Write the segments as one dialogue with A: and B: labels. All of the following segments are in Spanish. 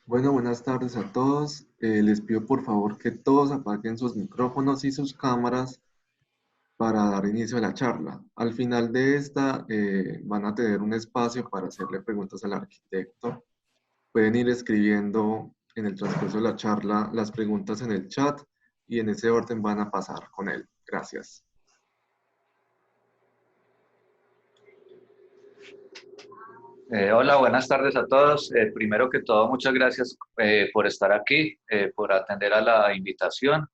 A: Bueno, buenas tardes a todos. Les pido por favor que todos apaguen sus micrófonos y sus cámaras para dar inicio a la charla. Al final de esta van a tener un espacio para hacerle preguntas al arquitecto. Pueden ir escribiendo en el transcurso de la charla las preguntas en el chat y en ese orden van a pasar con él. Gracias.
B: Hola, buenas tardes a todos. Primero que todo, muchas gracias por estar aquí, por atender a la invitación.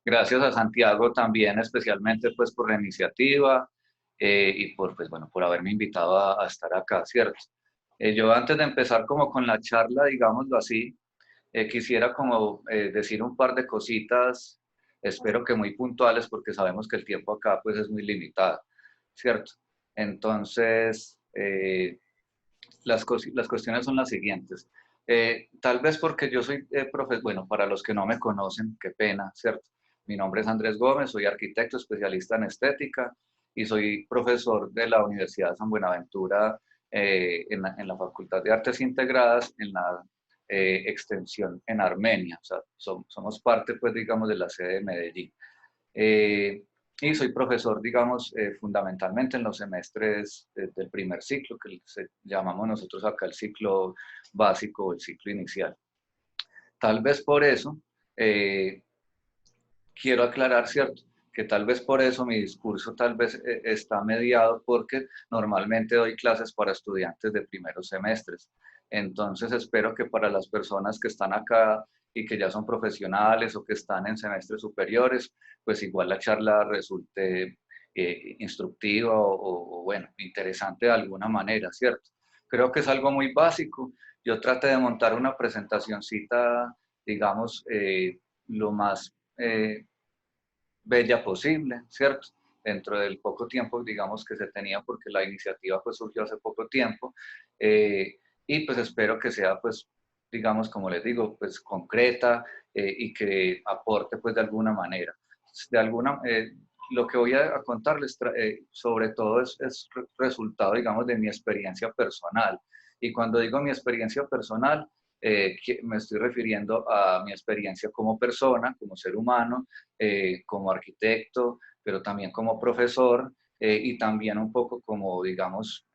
B: Gracias a Santiago también, especialmente pues por la iniciativa y por, pues, bueno, por haberme invitado a estar acá, ¿cierto? Yo antes de empezar como con la charla, digámoslo así, quisiera como decir un par de cositas, espero que muy puntuales porque sabemos que el tiempo acá pues es muy limitado, ¿cierto? Entonces, las cuestiones son las siguientes. Tal vez porque yo soy bueno, para los que no me conocen, qué pena, ¿cierto? Mi nombre es Andrés Gómez, soy arquitecto especialista en estética y soy profesor de la Universidad de San Buenaventura en la Facultad de Artes Integradas, en la extensión en Armenia. O sea, somos parte, pues, digamos, de la sede de Medellín. Y soy profesor, digamos, fundamentalmente en los semestres del primer ciclo, que llamamos nosotros acá el ciclo básico o el ciclo inicial. Tal vez por eso, quiero aclarar, ¿cierto? Que tal vez por eso mi discurso tal vez está mediado porque normalmente doy clases para estudiantes de primeros semestres. Entonces espero que para las personas que están acá y que ya son profesionales o que están en semestres superiores, pues igual la charla resulte instructiva o, bueno, interesante de alguna manera, ¿cierto? Creo que es algo muy básico. Yo traté de montar una presentacioncita, digamos, lo más bella posible, ¿cierto? Dentro del poco tiempo, digamos, que se tenía, porque la iniciativa pues surgió hace poco tiempo, y pues espero que sea, pues, digamos, como les digo, pues concreta, y que aporte pues de alguna manera. Lo que voy a contarles sobre todo es resultado, digamos, de mi experiencia personal. Y cuando digo mi experiencia personal, me estoy refiriendo a mi experiencia como persona, como ser humano, como arquitecto, pero también como profesor, y también un poco como, digamos,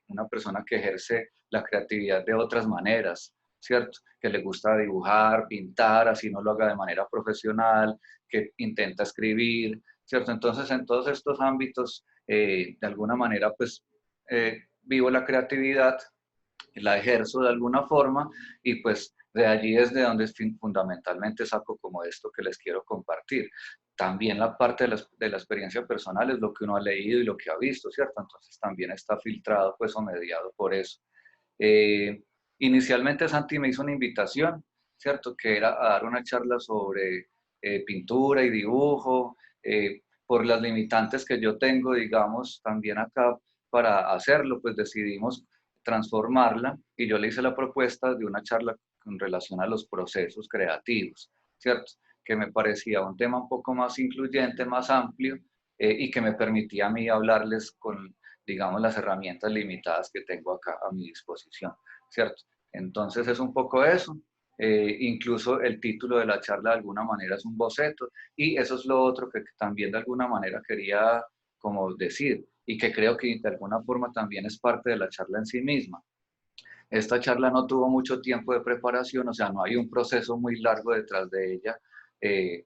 B: una persona que ejerce la creatividad de otras maneras, ¿cierto? Que le gusta dibujar, pintar, así no lo haga de manera profesional, que intenta escribir, ¿cierto? Entonces, en todos estos ámbitos, de alguna manera, pues, vivo la creatividad, la ejerzo de alguna forma, y pues de allí es de donde fundamentalmente saco como esto que les quiero compartir. También la parte de la experiencia personal es lo que uno ha leído y lo que ha visto, ¿cierto? Entonces también está filtrado pues o mediado por eso. Eh, Inicialmente Santi me hizo una invitación, ¿cierto? Que era a dar una charla sobre pintura y dibujo, por las limitantes que yo tengo, digamos, también acá para hacerlo, pues decidimos transformarla, y yo le hice la propuesta de una charla con relación a los procesos creativos, ¿cierto? Que me parecía un tema un poco más incluyente, más amplio, y que me permitía a mí hablarles con, digamos, las herramientas limitadas que tengo acá a mi disposición, ¿cierto? Entonces es un poco eso. Incluso el título de la charla de alguna manera es un boceto, y eso es lo otro que también de alguna manera quería como decir, y que creo que de alguna forma también es parte de la charla en sí misma. Esta charla no tuvo mucho tiempo de preparación, o sea, no hay un proceso muy largo detrás de ella, eh,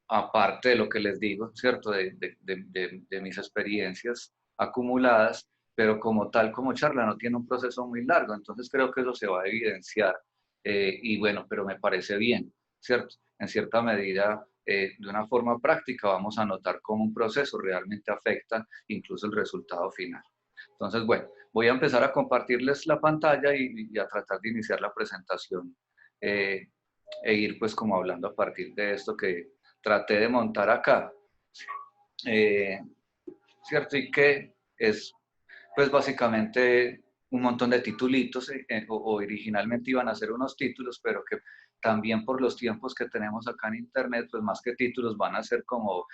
B: aparte de lo que les digo, ¿cierto? De mis experiencias acumuladas, pero como tal, como charla, no tiene un proceso muy largo, entonces creo que eso se va a evidenciar, y bueno, pero me parece bien, ¿cierto? En cierta medida, de una forma práctica, vamos a notar cómo un proceso realmente afecta incluso el resultado final. Entonces, bueno, voy a empezar a compartirles la pantalla y a tratar de iniciar la presentación, eh, e ir pues como hablando a partir de esto que traté de montar acá, eh, ¿cierto? Y que es pues básicamente un montón de titulitos, o originalmente iban a ser unos títulos, pero que también por los tiempos que tenemos acá en internet, pues más que títulos van a ser como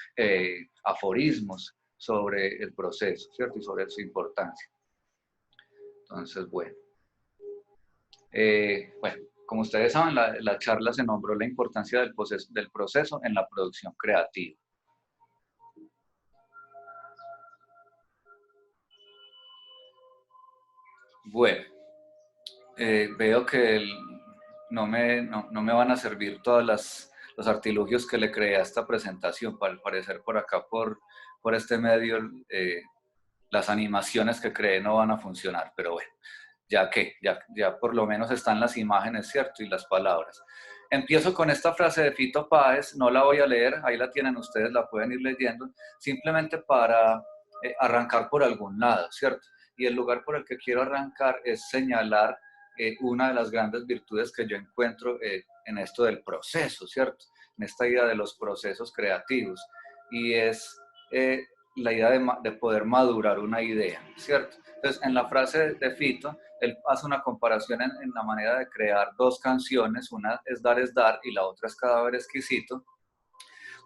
B: aforismos sobre el proceso, ¿cierto? Y sobre su importancia. Entonces, bueno, como ustedes saben, la charla se nombró la importancia del proceso en la producción creativa. Bueno, veo que no me van a servir todos los artilugios que le creé a esta presentación. Al parecer por acá, por este medio, las animaciones que creé no van a funcionar, pero bueno, ya por lo menos están las imágenes, ¿cierto? Y las palabras. Empiezo con esta frase de Fito Páez, no la voy a leer, ahí la tienen ustedes, la pueden ir leyendo, simplemente para arrancar por algún lado, ¿cierto? Y el lugar por el que quiero arrancar es señalar una de las grandes virtudes que yo encuentro en esto del proceso, ¿cierto? En esta idea de los procesos creativos, y es la idea de poder madurar una idea, ¿cierto? Entonces, en la frase de Fito, él hace una comparación en la manera de crear dos canciones, una es dar y la otra es Cadáver Exquisito.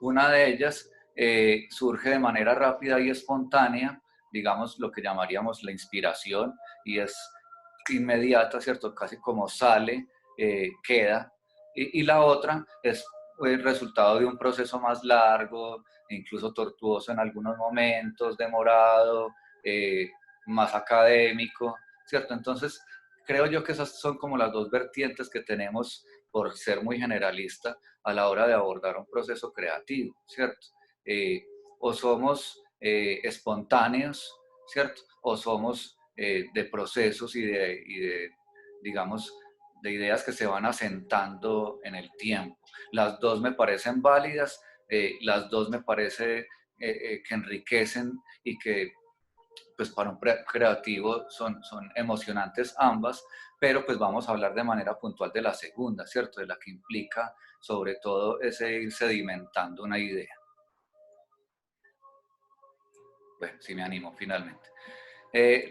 B: Una de ellas surge de manera rápida y espontánea, digamos lo que llamaríamos la inspiración, y es inmediata, ¿cierto? Casi como sale, queda. Y la otra es el resultado de un proceso más largo, incluso tortuoso en algunos momentos, demorado, más académico, ¿cierto? Entonces, creo yo que esas son como las dos vertientes que tenemos, por ser muy generalista, a la hora de abordar un proceso creativo, ¿cierto? O somos espontáneos, ¿cierto? O somos de procesos digamos, de ideas que se van asentando en el tiempo. Las dos me parecen válidas, las dos me parece que enriquecen y que pues para un creativo son emocionantes ambas, pero pues vamos a hablar de manera puntual de la segunda, ¿cierto? De la que implica sobre todo ese ir sedimentando una idea. Bueno, sí me animo finalmente.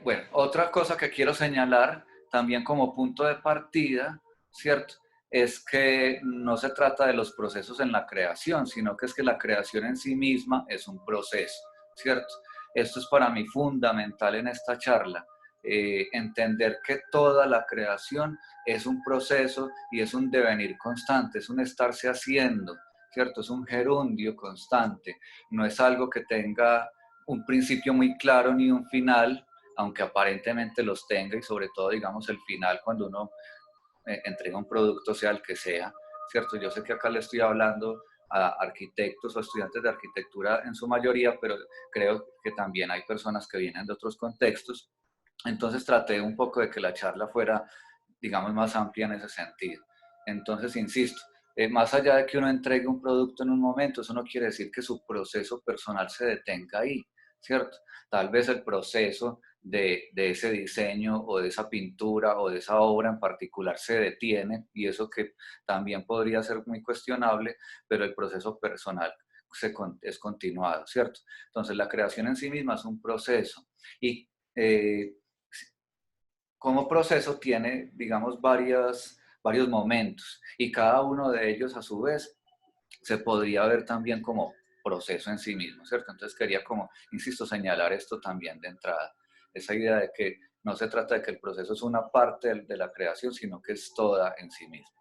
B: Bueno, otra cosa que quiero señalar también como punto de partida, ¿cierto? Es que no se trata de los procesos en la creación, sino que es que la creación en sí misma es un proceso, ¿cierto? Esto es para mí fundamental en esta charla, entender que toda la creación es un proceso y es un devenir constante, es un estarse haciendo, ¿cierto? Es un gerundio constante, no es algo que tenga un principio muy claro ni un final, aunque aparentemente los tenga, y sobre todo, digamos, el final cuando uno entrega un producto, sea el que sea, ¿cierto? Yo sé que acá le estoy hablando a arquitectos o estudiantes de arquitectura en su mayoría, pero creo que también hay personas que vienen de otros contextos. Entonces traté un poco de que la charla fuera, digamos, más amplia en ese sentido. Entonces, insisto, más allá de que uno entregue un producto en un momento, eso no quiere decir que su proceso personal se detenga ahí, ¿cierto? Tal vez el proceso de ese diseño o de esa pintura o de esa obra en particular se detiene, y eso que también podría ser muy cuestionable, pero el proceso personal es continuado, ¿cierto? Entonces la creación en sí misma es un proceso y como proceso tiene, digamos, varios momentos, y cada uno de ellos a su vez se podría ver también como proceso en sí mismo, ¿cierto? Entonces quería como, insisto, señalar esto también de entrada, esa idea de que no se trata de que el proceso es una parte de la creación, sino que es toda en sí misma.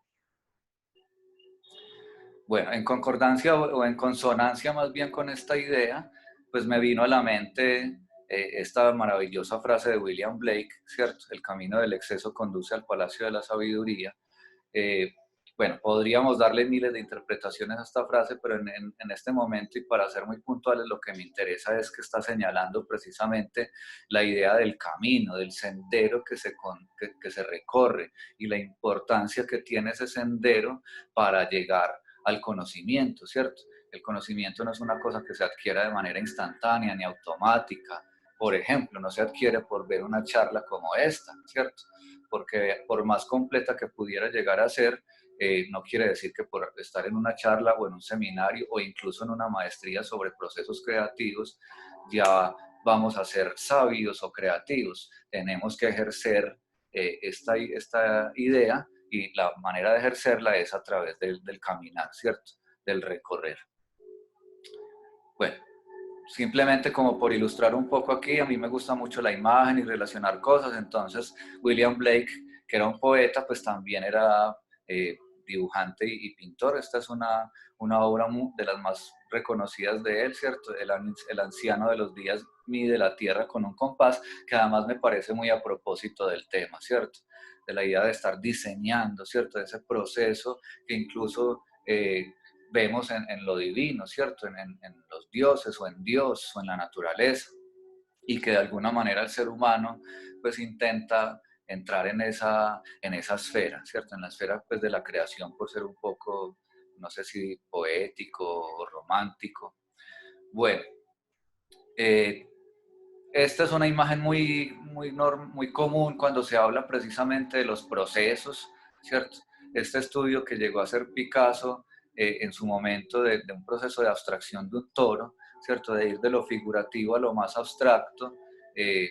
B: Bueno, en concordancia o en consonancia más bien con esta idea, pues me vino a la mente esta maravillosa frase de William Blake, ¿cierto? El camino del exceso conduce al palacio de la sabiduría. Eh, bueno, podríamos darle miles de interpretaciones a esta frase, pero en este momento y para ser muy puntuales, lo que me interesa es que está señalando precisamente la idea del camino, del sendero que se recorre, y la importancia que tiene ese sendero para llegar al conocimiento, ¿cierto? El conocimiento no es una cosa que se adquiera de manera instantánea ni automática. Por ejemplo, no se adquiere por ver una charla como esta, ¿cierto? Porque por más completa que pudiera llegar a ser, no quiere decir que por estar en una charla o en un seminario o incluso en una maestría sobre procesos creativos ya vamos a ser sabios o creativos. Tenemos que ejercer esta idea, y la manera de ejercerla es a través del caminar, ¿cierto? Del recorrer. Bueno, simplemente como por ilustrar un poco aquí, a mí me gusta mucho la imagen y relacionar cosas. Entonces William Blake, que era un poeta, pues también era eh, dibujante y pintor. Esta es una obra de las más reconocidas de él, ¿cierto? El anciano de los días mide la tierra con un compás, que además me parece muy a propósito del tema, ¿cierto? De la idea de estar diseñando, ¿cierto? De ese proceso que incluso vemos en lo divino, ¿cierto? En los dioses o en Dios o en la naturaleza, y que de alguna manera el ser humano pues intenta entrar en esa esfera, ¿cierto? En la esfera pues de la creación, por ser un poco, no sé si poético o romántico. Bueno, eh, esta es una imagen muy común cuando se habla precisamente de los procesos, ¿cierto? Este estudio que llegó a hacer Picasso en su momento de un proceso de abstracción de un toro, ¿cierto? De ir de lo figurativo a lo más abstracto, eh,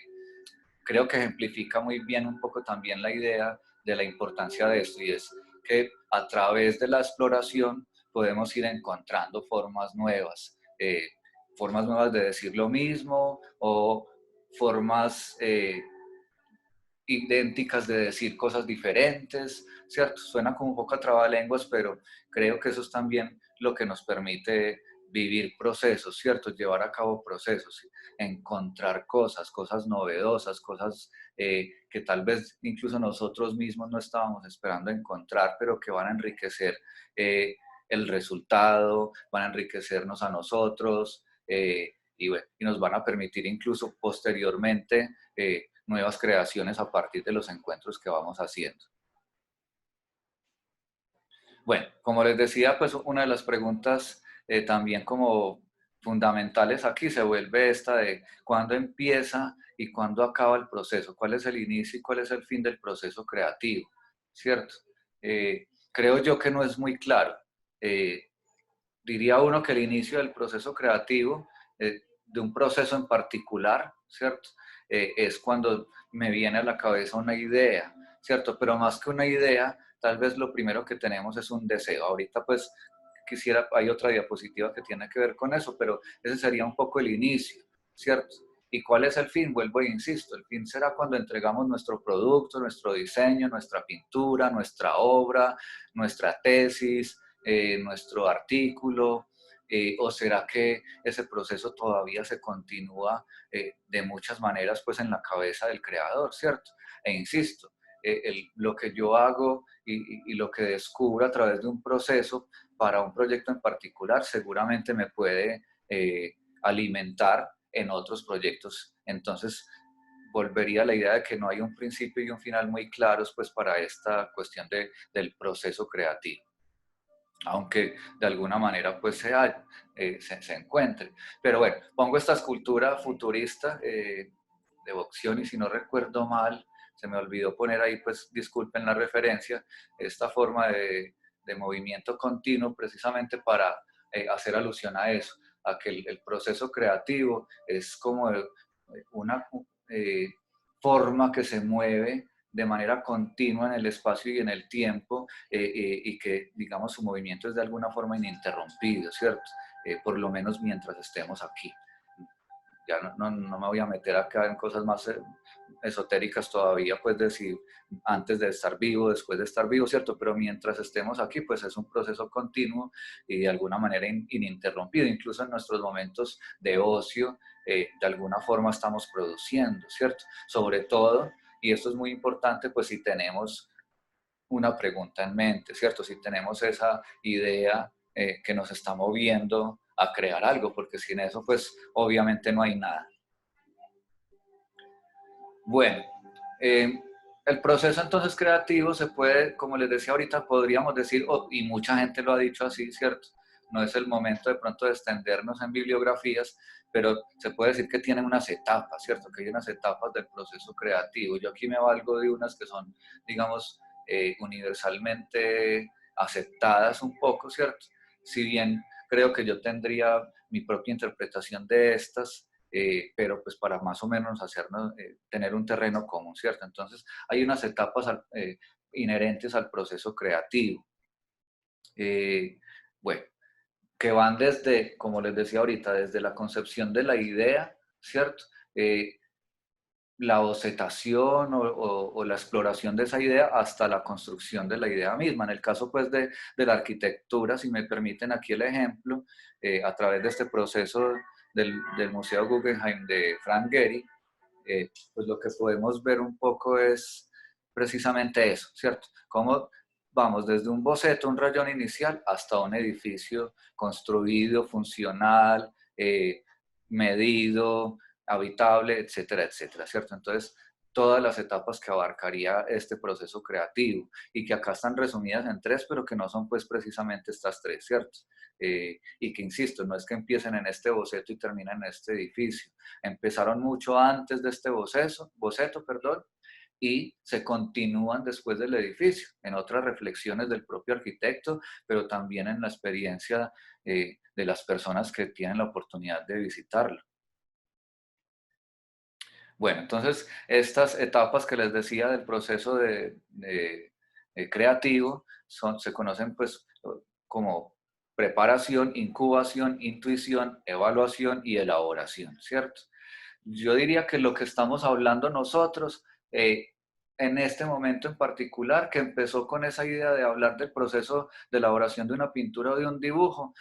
B: creo que ejemplifica muy bien un poco también la idea de la importancia de esto, y es que a través de la exploración podemos ir encontrando formas nuevas de decir lo mismo, o formas idénticas de decir cosas diferentes, ¿cierto? Suena como un poco a trabalenguas, pero creo que eso es también lo que nos permite vivir procesos, ¿cierto? Llevar a cabo procesos, encontrar cosas novedosas, cosas que tal vez incluso nosotros mismos no estábamos esperando encontrar, pero que van a enriquecer eh, el resultado, van a enriquecernos a nosotros, y, bueno, y nos van a permitir incluso posteriormente nuevas creaciones a partir de los encuentros que vamos haciendo. Bueno, como les decía, pues una de las preguntas también como fundamentales aquí se vuelve esta de cuándo empieza y cuándo acaba el proceso, cuál es el inicio y cuál es el fin del proceso creativo, ¿cierto? Creo yo que no es muy claro. Diría uno que el inicio del proceso creativo de un proceso en particular, ¿cierto? Es cuando me viene a la cabeza una idea, ¿cierto? Pero más que una idea, tal vez lo primero que tenemos es un deseo. Ahorita pues hay otra diapositiva que tiene que ver con eso, pero ese sería un poco el inicio, ¿cierto? ¿Y cuál es el fin? Vuelvo e insisto, el fin será cuando entregamos nuestro producto, nuestro diseño, nuestra pintura, nuestra obra, nuestra tesis, nuestro artículo, o será que ese proceso todavía se continúa de muchas maneras pues en la cabeza del creador, ¿cierto? E insisto, lo que yo hago y lo que descubro a través de un proceso para un proyecto en particular seguramente me puede alimentar en otros proyectos. Entonces, volvería a la idea de que no hay un principio y un final muy claros pues para esta cuestión del proceso creativo, aunque de alguna manera pues se encuentre. Pero bueno, pongo esta escultura futurista de Boxioni, si no recuerdo mal, se me olvidó poner ahí, pues disculpen la referencia, esta forma de movimiento continuo precisamente para hacer alusión a eso, a que el proceso creativo es como una eh, forma que se mueve de manera continua en el espacio y en el tiempo, y que, digamos, su movimiento es de alguna forma ininterrumpido, ¿cierto? Por lo menos mientras estemos aquí. Ya no me voy a meter acá en cosas más esotéricas todavía, pues decir antes de estar vivo, después de estar vivo, ¿cierto? Pero mientras estemos aquí, pues es un proceso continuo y de alguna manera ininterrumpido. Incluso en nuestros momentos de ocio, de alguna forma estamos produciendo, ¿cierto? Sobre todo, y esto es muy importante, pues si tenemos una pregunta en mente, ¿cierto? Si tenemos esa idea que nos está moviendo a crear algo, porque sin eso, pues obviamente no hay nada. Bueno, el proceso entonces creativo se puede, como les decía ahorita, podríamos decir, y mucha gente lo ha dicho así, ¿cierto? No es el momento de pronto de extendernos en bibliografías, pero se puede decir que tienen unas etapas, ¿cierto? Que hay unas etapas del proceso creativo. Yo aquí me valgo de unas que son, digamos, universalmente aceptadas un poco, ¿cierto? Si bien creo que yo tendría mi propia interpretación de estas, pero pues para más o menos hacernos, tener un terreno común, ¿cierto? Entonces hay unas etapas inherentes al proceso creativo. Bueno, que van desde, como les decía ahorita, desde la concepción de la idea, ¿cierto? La bocetación o la exploración de esa idea hasta la construcción de la idea misma. En el caso pues de la arquitectura, si me permiten aquí el ejemplo, a través de este proceso del Museo Guggenheim de Frank Gehry, pues lo que podemos ver un poco es precisamente eso, ¿cierto? Cómo vamos desde un boceto, un rayón inicial, hasta un edificio construido, funcional, medido, habitable, etcétera, etcétera, ¿cierto? Entonces, todas las etapas que abarcaría este proceso creativo y que acá están resumidas en tres, pero que no son pues precisamente estas tres, ¿cierto? Y que, insisto, no es que empiecen en este boceto y terminen en este edificio. Empezaron mucho antes de este boceto, perdón, y se continúan después del edificio, en otras reflexiones del propio arquitecto, pero también en la experiencia de las personas que tienen la oportunidad de visitarlo. Bueno, entonces estas etapas que les decía del proceso creativo se conocen pues como preparación, incubación, intuición, evaluación y elaboración, ¿cierto? Yo diría que lo que estamos hablando nosotros, en este momento en particular, que empezó con esa idea de hablar del proceso de elaboración de una pintura o de un dibujo,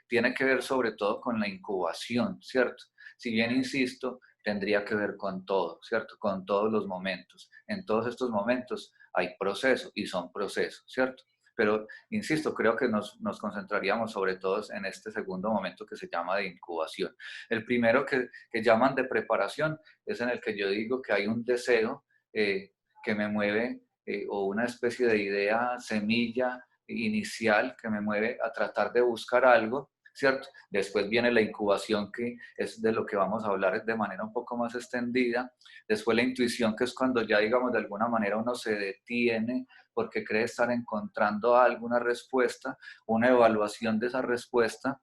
B: tiene que ver sobre todo con la incubación, ¿cierto? Si bien insisto, tendría que ver con todo, ¿cierto? Con todos los momentos. En todos estos momentos hay procesos y son procesos, ¿cierto? Pero, insisto, creo que nos concentraríamos sobre todo en este segundo momento que se llama de incubación. El primero que llaman de preparación es en el que yo digo que hay un deseo que me mueve, o una especie de idea, semilla inicial que me mueve a tratar de buscar algo, ¿cierto? Después viene la incubación, que es de lo que vamos a hablar de manera un poco más extendida. Después la intuición, que es cuando ya, digamos, de alguna manera uno se detiene porque cree estar encontrando alguna respuesta, una evaluación de esa respuesta,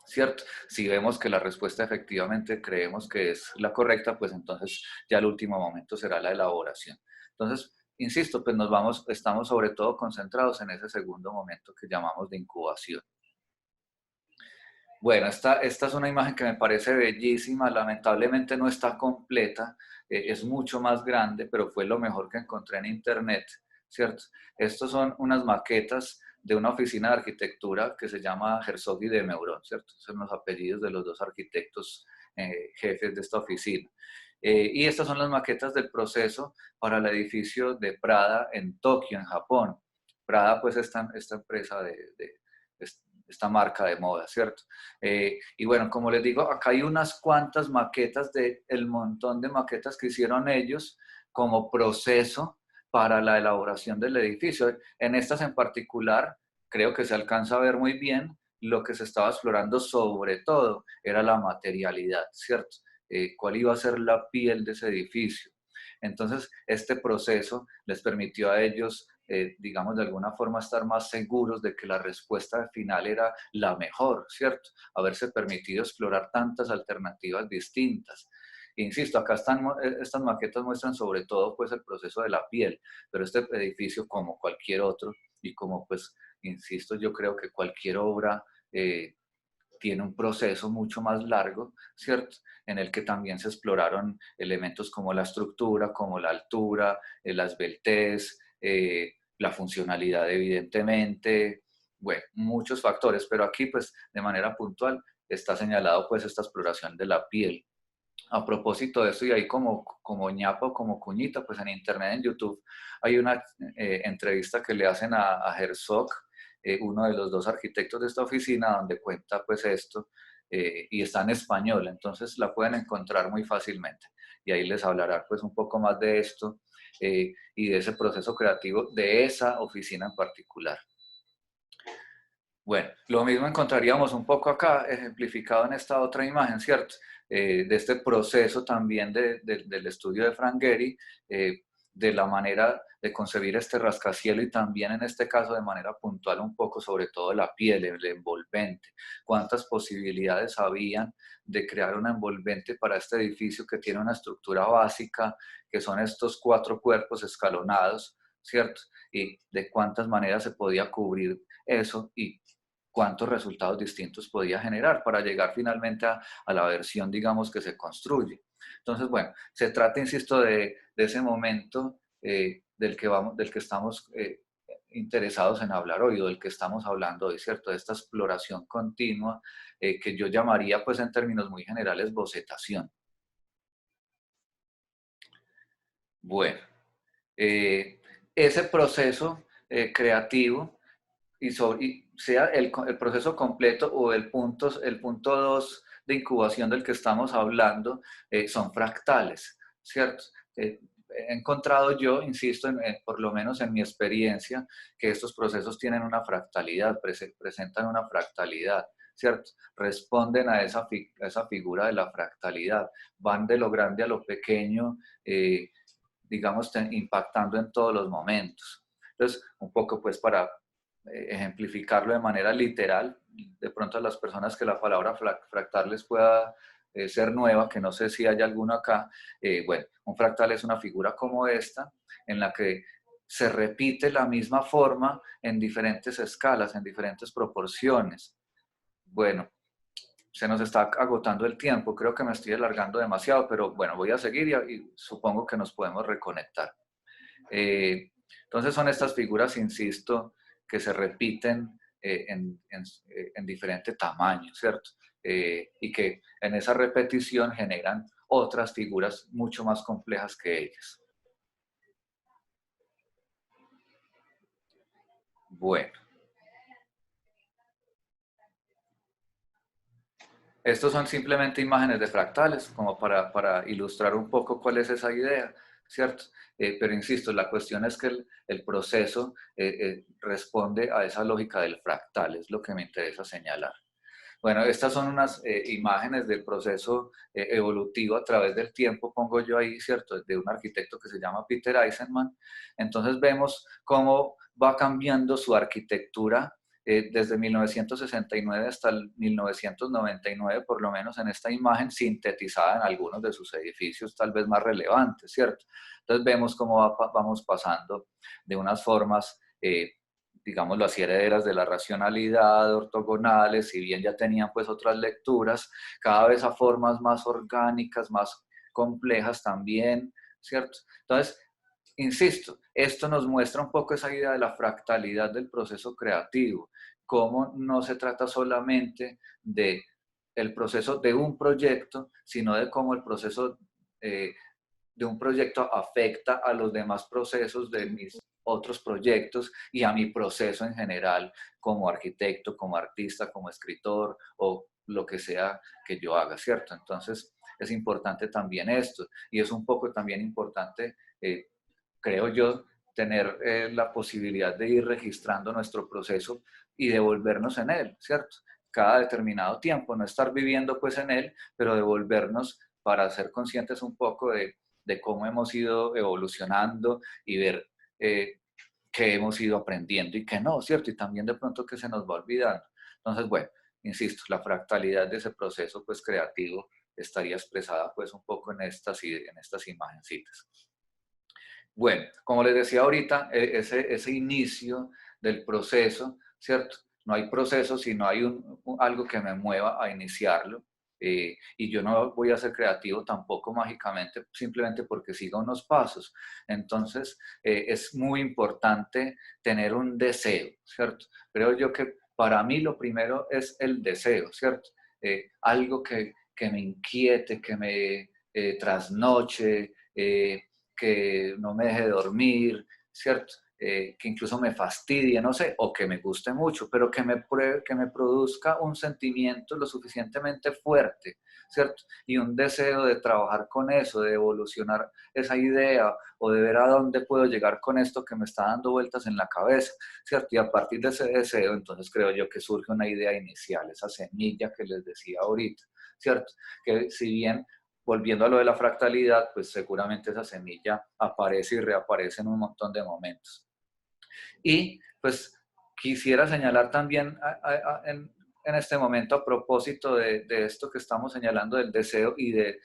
B: ¿cierto? Si vemos que la respuesta efectivamente creemos que es la correcta, pues entonces ya el último momento será la elaboración. Entonces, insisto, pues estamos sobre todo concentrados en ese segundo momento que llamamos de incubación. Bueno, esta es una imagen que me parece bellísima, lamentablemente no está completa, es mucho más grande, pero fue lo mejor que encontré en internet, ¿cierto? Estos son unas maquetas de una oficina de arquitectura que se llama Herzog y de Meuron, ¿cierto? Son los apellidos de los dos arquitectos jefes de esta oficina. Y estas son las maquetas del proceso para el edificio de Prada en Tokio, en Japón. Prada, pues, esta empresa esta marca de moda, ¿cierto? Y bueno, como les digo, acá hay unas cuantas maquetas del montón de maquetas que hicieron ellos como proceso para la elaboración del edificio. En estas en particular, creo que se alcanza a ver muy bien lo que se estaba explorando sobre todo era la materialidad, ¿cierto? ¿Cuál iba a ser la piel de ese edificio? Entonces, este proceso les permitió a ellos, digamos, de alguna forma estar más seguros de que la respuesta final era la mejor, ¿cierto? Haberse permitido explorar tantas alternativas distintas. Insisto, acá estas maquetas muestran sobre todo pues el proceso de la piel, pero este edificio como cualquier otro y como pues, insisto, yo creo que cualquier obra tiene un proceso mucho más largo, ¿cierto? En el que también se exploraron elementos como la estructura, como la altura, la esbeltez, la funcionalidad evidentemente, bueno, muchos factores, pero aquí pues de manera puntual está señalado pues esta exploración de la piel. A propósito de esto, y ahí como ñapa o como cuñita, pues en internet, en YouTube, hay una entrevista que le hacen a Herzog, uno de los dos arquitectos de esta oficina, donde cuenta pues esto, y está en español, entonces la pueden encontrar muy fácilmente. Y ahí les hablará pues un poco más de esto y de ese proceso creativo de esa oficina en particular. Bueno, lo mismo encontraríamos un poco acá, ejemplificado en esta otra imagen, ¿cierto? De este proceso también del estudio de Frank Gehry, de la manera de concebir este rascacielos y también en este caso de manera puntual un poco sobre todo la piel, el envolvente. ¿Cuántas posibilidades habían de crear un envolvente para este edificio que tiene una estructura básica, que son estos 4 cuerpos escalonados, ¿cierto? Y de cuántas maneras se podía cubrir eso y cuántos resultados distintos podía generar para llegar finalmente a la versión, digamos, que se construye. Entonces, bueno, se trata, insisto, de ese momento del que estamos interesados en hablar hoy, o del que estamos hablando hoy, ¿cierto? De esta exploración continua que yo llamaría, pues en términos muy generales, bocetación. Bueno, ese proceso creativo y sea el proceso completo o el punto 2 de incubación del que estamos hablando, son fractales, ¿cierto? He encontrado yo, insisto, por lo menos en mi experiencia, que estos procesos tienen una fractalidad, presentan una fractalidad, ¿cierto? Responden a esa figura de la fractalidad, van de lo grande a lo pequeño, digamos, impactando en todos los momentos. Entonces, un poco pues para ejemplificarlo de manera literal, de pronto a las personas que la palabra fractal les pueda ser nueva, que no sé si hay alguno acá, bueno, un fractal es una figura como esta, en la que se repite la misma forma en diferentes escalas, en diferentes proporciones. Bueno, se nos está agotando el tiempo, creo que me estoy alargando demasiado, pero bueno, voy a seguir y supongo que nos podemos reconectar. Entonces son estas figuras, insisto, que se repiten en diferente tamaño, ¿cierto? Y que en esa repetición generan otras figuras mucho más complejas que ellas. Bueno, estos son simplemente imágenes de fractales, como para ilustrar un poco cuál es esa idea, ¿cierto? Pero insisto, la cuestión es que el proceso responde a esa lógica del fractal, es lo que me interesa señalar. Bueno, estas son unas imágenes del proceso evolutivo a través del tiempo, pongo yo ahí, ¿cierto? De un arquitecto que se llama Peter Eisenman. Entonces vemos cómo va cambiando su arquitectura desde 1969 hasta el 1999, por lo menos en esta imagen, sintetizada en algunos de sus edificios tal vez más relevantes, ¿cierto? Entonces vemos cómo vamos pasando de unas formas, digámoslo así, herederas de la racionalidad, ortogonales, si bien ya tenían pues otras lecturas, cada vez a formas más orgánicas, más complejas también, ¿cierto? Entonces, insisto, esto nos muestra un poco esa idea de la fractalidad del proceso creativo, cómo no se trata solamente de el proceso de un proyecto, sino de cómo el proceso de un proyecto afecta a los demás procesos de mis otros proyectos y a mi proceso en general como arquitecto, como artista, como escritor o lo que sea que yo haga, ¿cierto? Entonces es importante también esto y es un poco también importante, creo yo, tener la posibilidad de ir registrando nuestro proceso y devolvernos en él, ¿cierto? Cada determinado tiempo, no estar viviendo pues en él, pero devolvernos para ser conscientes un poco de cómo hemos ido evolucionando y ver qué hemos ido aprendiendo y qué no, ¿cierto? Y también de pronto que se nos va olvidando. Entonces, bueno, insisto, la fractalidad de ese proceso pues creativo estaría expresada pues un poco en estas imagencitas. Bueno, como les decía ahorita, ese inicio del proceso, ¿cierto? No hay proceso si no hay algo que me mueva a iniciarlo. Y yo no voy a ser creativo tampoco mágicamente, simplemente porque siga unos pasos. Entonces, es muy importante tener un deseo, ¿cierto? Creo yo que para mí lo primero es el deseo, ¿cierto? Algo que me inquiete, que me trasnoche, que no me deje dormir, ¿cierto? Que incluso me fastidie, no sé, o que me guste mucho, pero que me produzca un sentimiento lo suficientemente fuerte, ¿cierto? Y un deseo de trabajar con eso, de evolucionar esa idea o de ver a dónde puedo llegar con esto que me está dando vueltas en la cabeza, ¿cierto? Y a partir de ese deseo, entonces creo yo que surge una idea inicial, esa semilla que les decía ahorita, ¿cierto? Que si bien volviendo a lo de la fractalidad, pues seguramente esa semilla aparece y reaparece en un montón de momentos. Y pues quisiera señalar también en este momento a propósito de esto que estamos señalando del deseo y de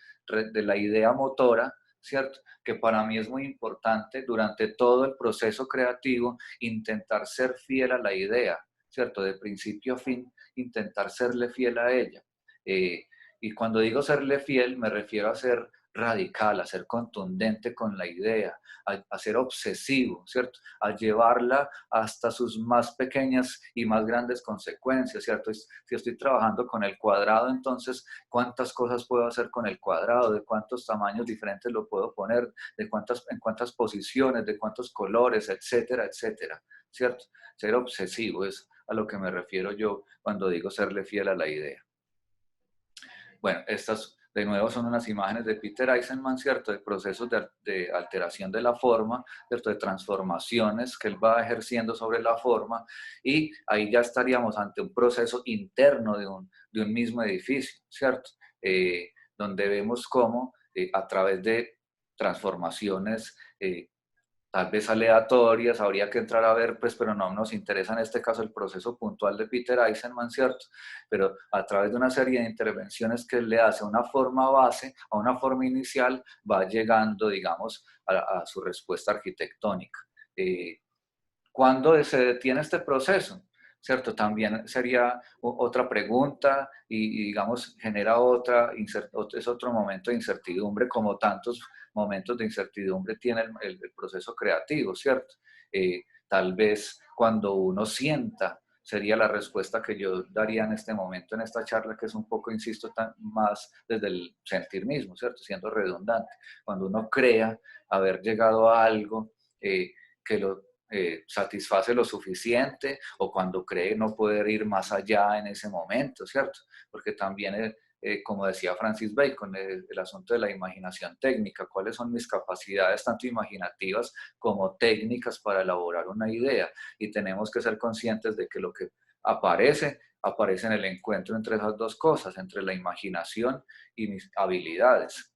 B: la idea motora, ¿cierto? Que para mí es muy importante durante todo el proceso creativo intentar ser fiel a la idea, ¿cierto? De principio a fin, intentar serle fiel a ella. Y cuando digo serle fiel, me refiero a ser radical, a ser contundente con la idea, a ser obsesivo, ¿cierto? A llevarla hasta sus más pequeñas y más grandes consecuencias, ¿cierto? Si estoy trabajando con el cuadrado, entonces, ¿cuántas cosas puedo hacer con el cuadrado? ¿De cuántos tamaños diferentes lo puedo poner? ¿En cuántas posiciones? ¿De cuántos colores? Etcétera, etcétera, ¿cierto? Ser obsesivo es a lo que me refiero yo cuando digo serle fiel a la idea. Bueno, estas de nuevo son unas imágenes de Peter Eisenman, ¿cierto? De procesos de alteración de la forma, ¿cierto? De transformaciones que él va ejerciendo sobre la forma y ahí ya estaríamos ante un proceso interno de un mismo edificio, ¿cierto? Donde vemos cómo a través de transformaciones tal vez aleatorias, habría que entrar a ver, pues, pero no nos interesa en este caso el proceso puntual de Peter Eisenman, ¿cierto? Pero a través de una serie de intervenciones que le hace a una forma base, a una forma inicial, va llegando, digamos, a su respuesta arquitectónica. ¿Cuándo se detiene este proceso? ¿Cierto? También sería otra pregunta y digamos, genera es otro momento de incertidumbre, como tantos momentos de incertidumbre tiene el proceso creativo, ¿cierto? Tal vez cuando uno sienta, sería la respuesta que yo daría en este momento, en esta charla, que es un poco, insisto, más desde el sentir mismo, ¿cierto? Siendo redundante. Cuando uno crea haber llegado a algo que lo satisface lo suficiente o cuando cree no poder ir más allá en ese momento, ¿cierto? Porque también, como decía Francis Bacon, el asunto de la imaginación técnica, cuáles son mis capacidades tanto imaginativas como técnicas para elaborar una idea y tenemos que ser conscientes de que lo que aparece en el encuentro entre esas dos cosas, entre la imaginación y mis habilidades.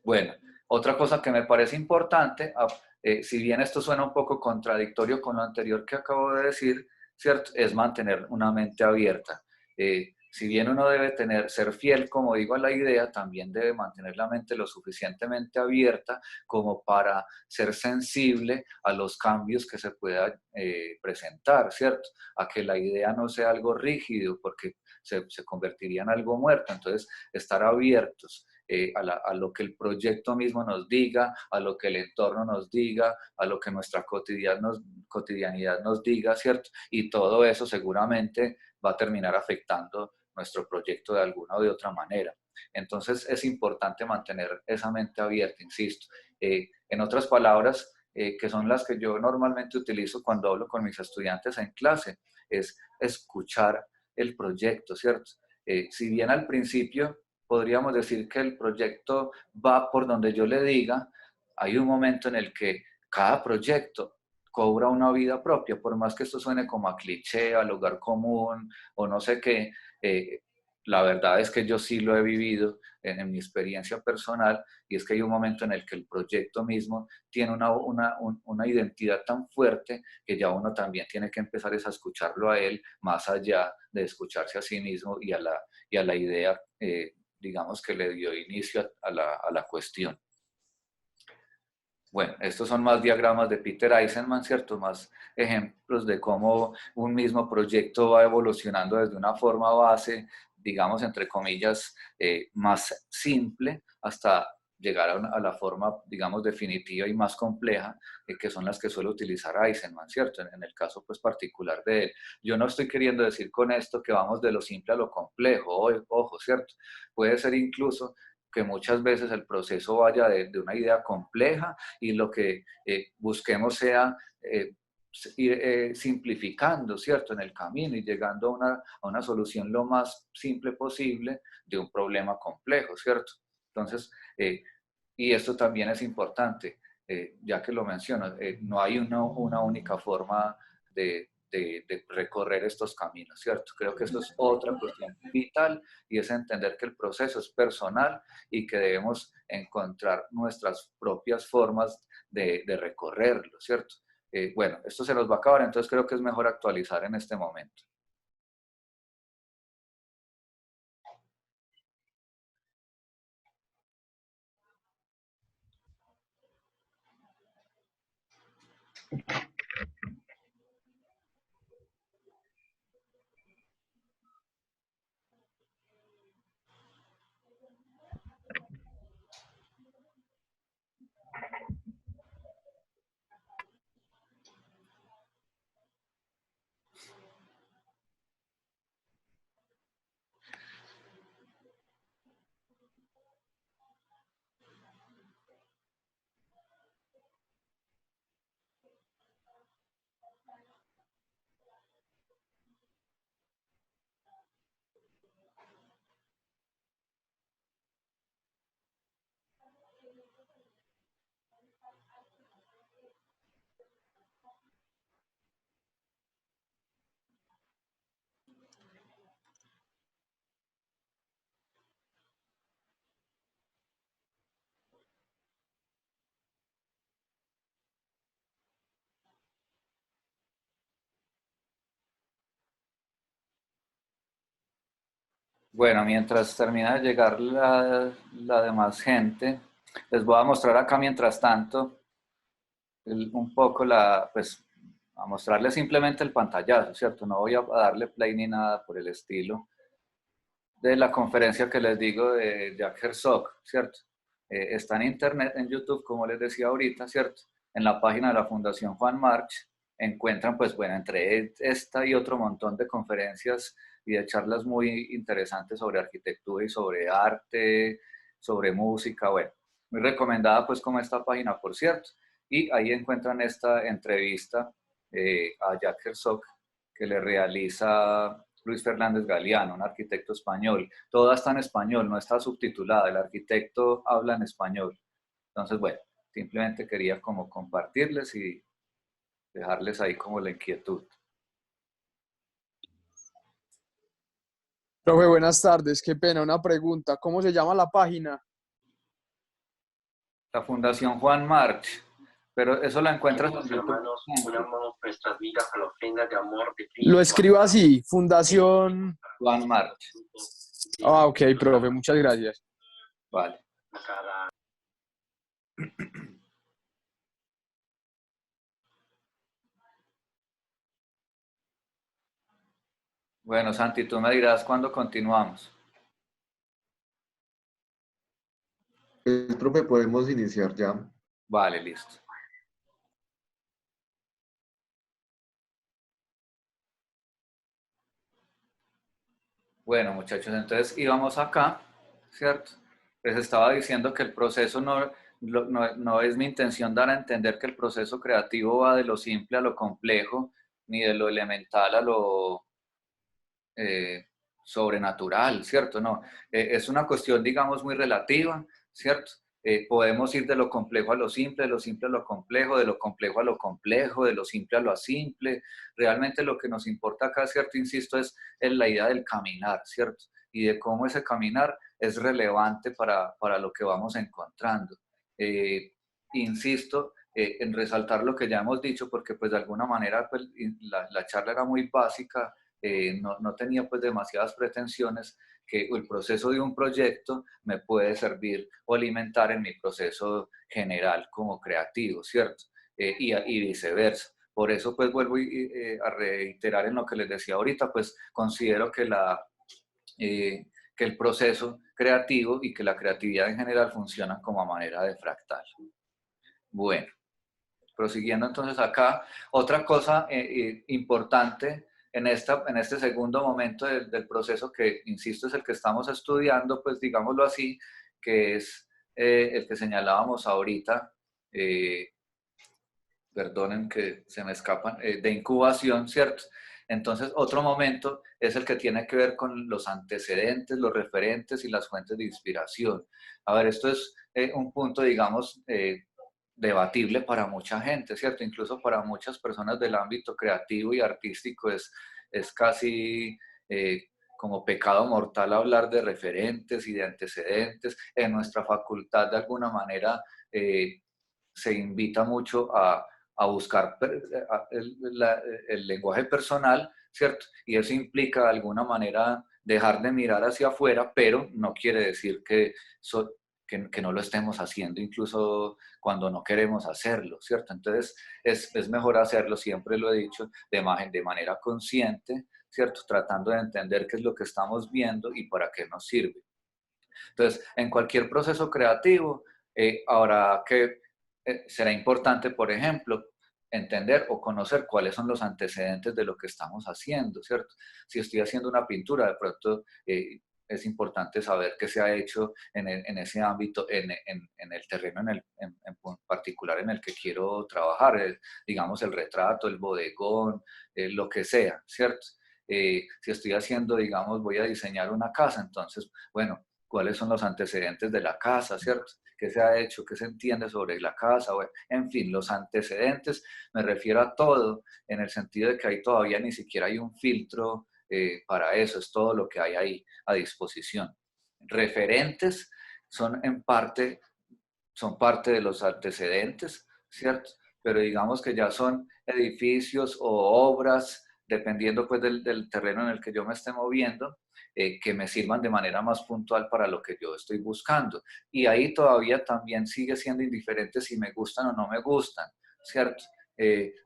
B: Bueno, otra cosa que me parece importante, si bien esto suena un poco contradictorio con lo anterior que acabo de decir, ¿cierto? Es mantener una mente abierta. Si bien uno debe ser fiel, como digo, a la idea, también debe mantener la mente lo suficientemente abierta como para ser sensible a los cambios que se puedan presentar, ¿cierto? A que la idea no sea algo rígido, porque se convertiría en algo muerto. Entonces, estar abiertos a lo que el proyecto mismo nos diga, a lo que el entorno nos diga, a lo que nuestra cotidianidad nos diga, ¿cierto? Y todo eso seguramente va a terminar afectando nuestro proyecto de alguna o de otra manera. Entonces es importante mantener esa mente abierta, insisto. En otras palabras, que son las que yo normalmente utilizo cuando hablo con mis estudiantes en clase, es escuchar el proyecto, ¿cierto? Si bien al principio podríamos decir que el proyecto va por donde yo le diga, hay un momento en el que cada proyecto cobra una vida propia, por más que esto suene como a cliché, a lugar común o no sé qué, la verdad es que yo sí lo he vivido en mi experiencia personal, y es que hay un momento en el que el proyecto mismo tiene una identidad tan fuerte que ya uno también tiene que empezar a escucharlo a él, más allá de escucharse a sí mismo y a la idea, digamos, que le dio inicio a la cuestión. Bueno, estos son más diagramas de Peter Eisenman, ¿cierto? Más ejemplos de cómo un mismo proyecto va evolucionando desde una forma base, digamos, entre comillas, más simple, hasta llegar a la forma, digamos, definitiva y más compleja, que son las que suele utilizar Eisenman, ¿cierto? En el caso, pues, particular de él. Yo no estoy queriendo decir con esto que vamos de lo simple a lo complejo, ojo, ¿cierto? Puede ser incluso que muchas veces el proceso vaya de una idea compleja y lo que busquemos sea ir simplificando, ¿cierto?, en el camino y llegando a una solución lo más simple posible de un problema complejo, ¿cierto? Entonces, y esto también es importante, ya que lo menciono, no hay una única forma de recorrer estos caminos, ¿cierto? Creo que eso es otra cuestión vital, y es entender que el proceso es personal y que debemos encontrar nuestras propias formas de recorrerlo, ¿cierto? Bueno, esto se nos va a acabar, entonces creo que es mejor actualizar en este momento. Bueno, mientras termina de llegar la demás gente, les voy a mostrar acá mientras tanto un poco pues, a mostrarles simplemente el pantallazo, ¿cierto? No voy a darle play ni nada por el estilo, de la conferencia que les digo de Jack Herzog, ¿cierto? Está en internet, en YouTube, como les decía ahorita, ¿cierto? En la página de la Fundación Juan March encuentran, pues bueno, entre esta y otro montón de conferencias y de charlas muy interesantes sobre arquitectura y sobre arte, sobre música, bueno, muy recomendada pues como esta página, por cierto. Y ahí encuentran esta entrevista a Jack Herzog que le realiza Luis Fernández Galeano, un arquitecto español. Toda está en español, no está subtitulada, el arquitecto habla en español. Entonces, bueno, simplemente quería como compartirles y dejarles ahí como la inquietud.
C: Profe, buenas tardes. Qué pena, una pregunta. ¿Cómo se llama la página?
B: La Fundación Juan March. Pero eso lo encuentras en
D: Queridos
B: YouTube.
D: hermanos, unamos nuestras vidas a la ofrenda de amor de Cristo.
C: Lo escribo así, Fundación...
B: Juan March.
C: Ah, ok, profe, muchas gracias.
B: Vale.
D: A cada
B: Bueno, Santi, tú me dirás cuándo continuamos.
A: El profe, podemos iniciar ya.
B: Vale, listo. Bueno, muchachos, entonces íbamos acá, ¿cierto? Les estaba diciendo que el proceso no es mi intención dar a entender que el proceso creativo va de lo simple a lo complejo, ni de lo elemental a lo sobrenatural, ¿cierto? No, es una cuestión, digamos, muy relativa, ¿cierto? Podemos ir de lo complejo a lo simple, de lo simple a lo complejo, de lo complejo a lo complejo, de lo simple a lo simple. Realmente lo que nos importa acá, ¿cierto? Insisto, es la idea del caminar, ¿cierto? Y de cómo ese caminar es relevante para lo que vamos encontrando. Insisto en resaltar lo que ya hemos dicho, porque pues de alguna manera pues, la charla era muy básica, no tenía pues demasiadas pretensiones, que el proceso de un proyecto me puede servir o alimentar en mi proceso general como creativo, ¿cierto? Y viceversa. Por eso pues vuelvo a reiterar en lo que les decía ahorita, pues considero que, que el proceso creativo y que la creatividad en general funcionan como a manera de fractal. Bueno, prosiguiendo entonces acá, otra cosa importante en este segundo momento del proceso que, insisto, es el que estamos estudiando, pues digámoslo así, que es el que señalábamos ahorita, perdonen que se me escapan, de incubación, ¿cierto? Entonces, otro momento es el que tiene que ver con los antecedentes, los referentes y las fuentes de inspiración. A ver, esto es un punto, digamos, debatible para mucha gente, ¿cierto? Incluso para muchas personas del ámbito creativo y artístico es casi como pecado mortal hablar de referentes y de antecedentes. En nuestra facultad, de alguna manera, se invita mucho a buscar el lenguaje personal, ¿cierto? Y eso implica de alguna manera dejar de mirar hacia afuera, pero no quiere decir que no lo estemos haciendo, incluso cuando no queremos hacerlo, ¿cierto? Entonces es mejor hacerlo, siempre lo he dicho, de manera consciente, ¿cierto? Tratando de entender qué es lo que estamos viendo y para qué nos sirve. Entonces, en cualquier proceso creativo, ahora que será importante, por ejemplo, entender o conocer cuáles son los antecedentes de lo que estamos haciendo, ¿cierto? Si estoy haciendo una pintura, de pronto es importante saber qué se ha hecho en ese ámbito, en el terreno en particular en el que quiero trabajar, digamos el retrato, el bodegón, lo que sea, ¿cierto? Si estoy haciendo, digamos, voy a diseñar una casa, entonces, bueno, cuáles son los antecedentes de la casa, ¿cierto? ¿Qué se ha hecho? ¿Qué se entiende sobre la casa? Bueno, en fin, los antecedentes, me refiero a todo en el sentido de que ahí todavía ni siquiera hay un filtro para eso, es todo lo que hay ahí a disposición. Referentes son son parte de los antecedentes, ¿cierto? Pero digamos que ya son edificios o obras, dependiendo pues del terreno en el que yo me esté moviendo, que me sirvan de manera más puntual para lo que yo estoy buscando. Y ahí todavía también sigue siendo indiferente si me gustan o no me gustan, ¿cierto?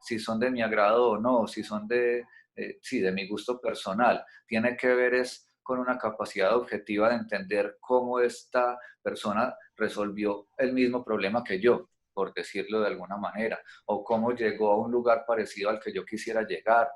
B: Si son de mi agrado o no, si son sí, de mi gusto personal. Tiene que ver es con una capacidad objetiva de entender cómo esta persona resolvió el mismo problema que yo, por decirlo de alguna manera, o cómo llegó a un lugar parecido al que yo quisiera llegar.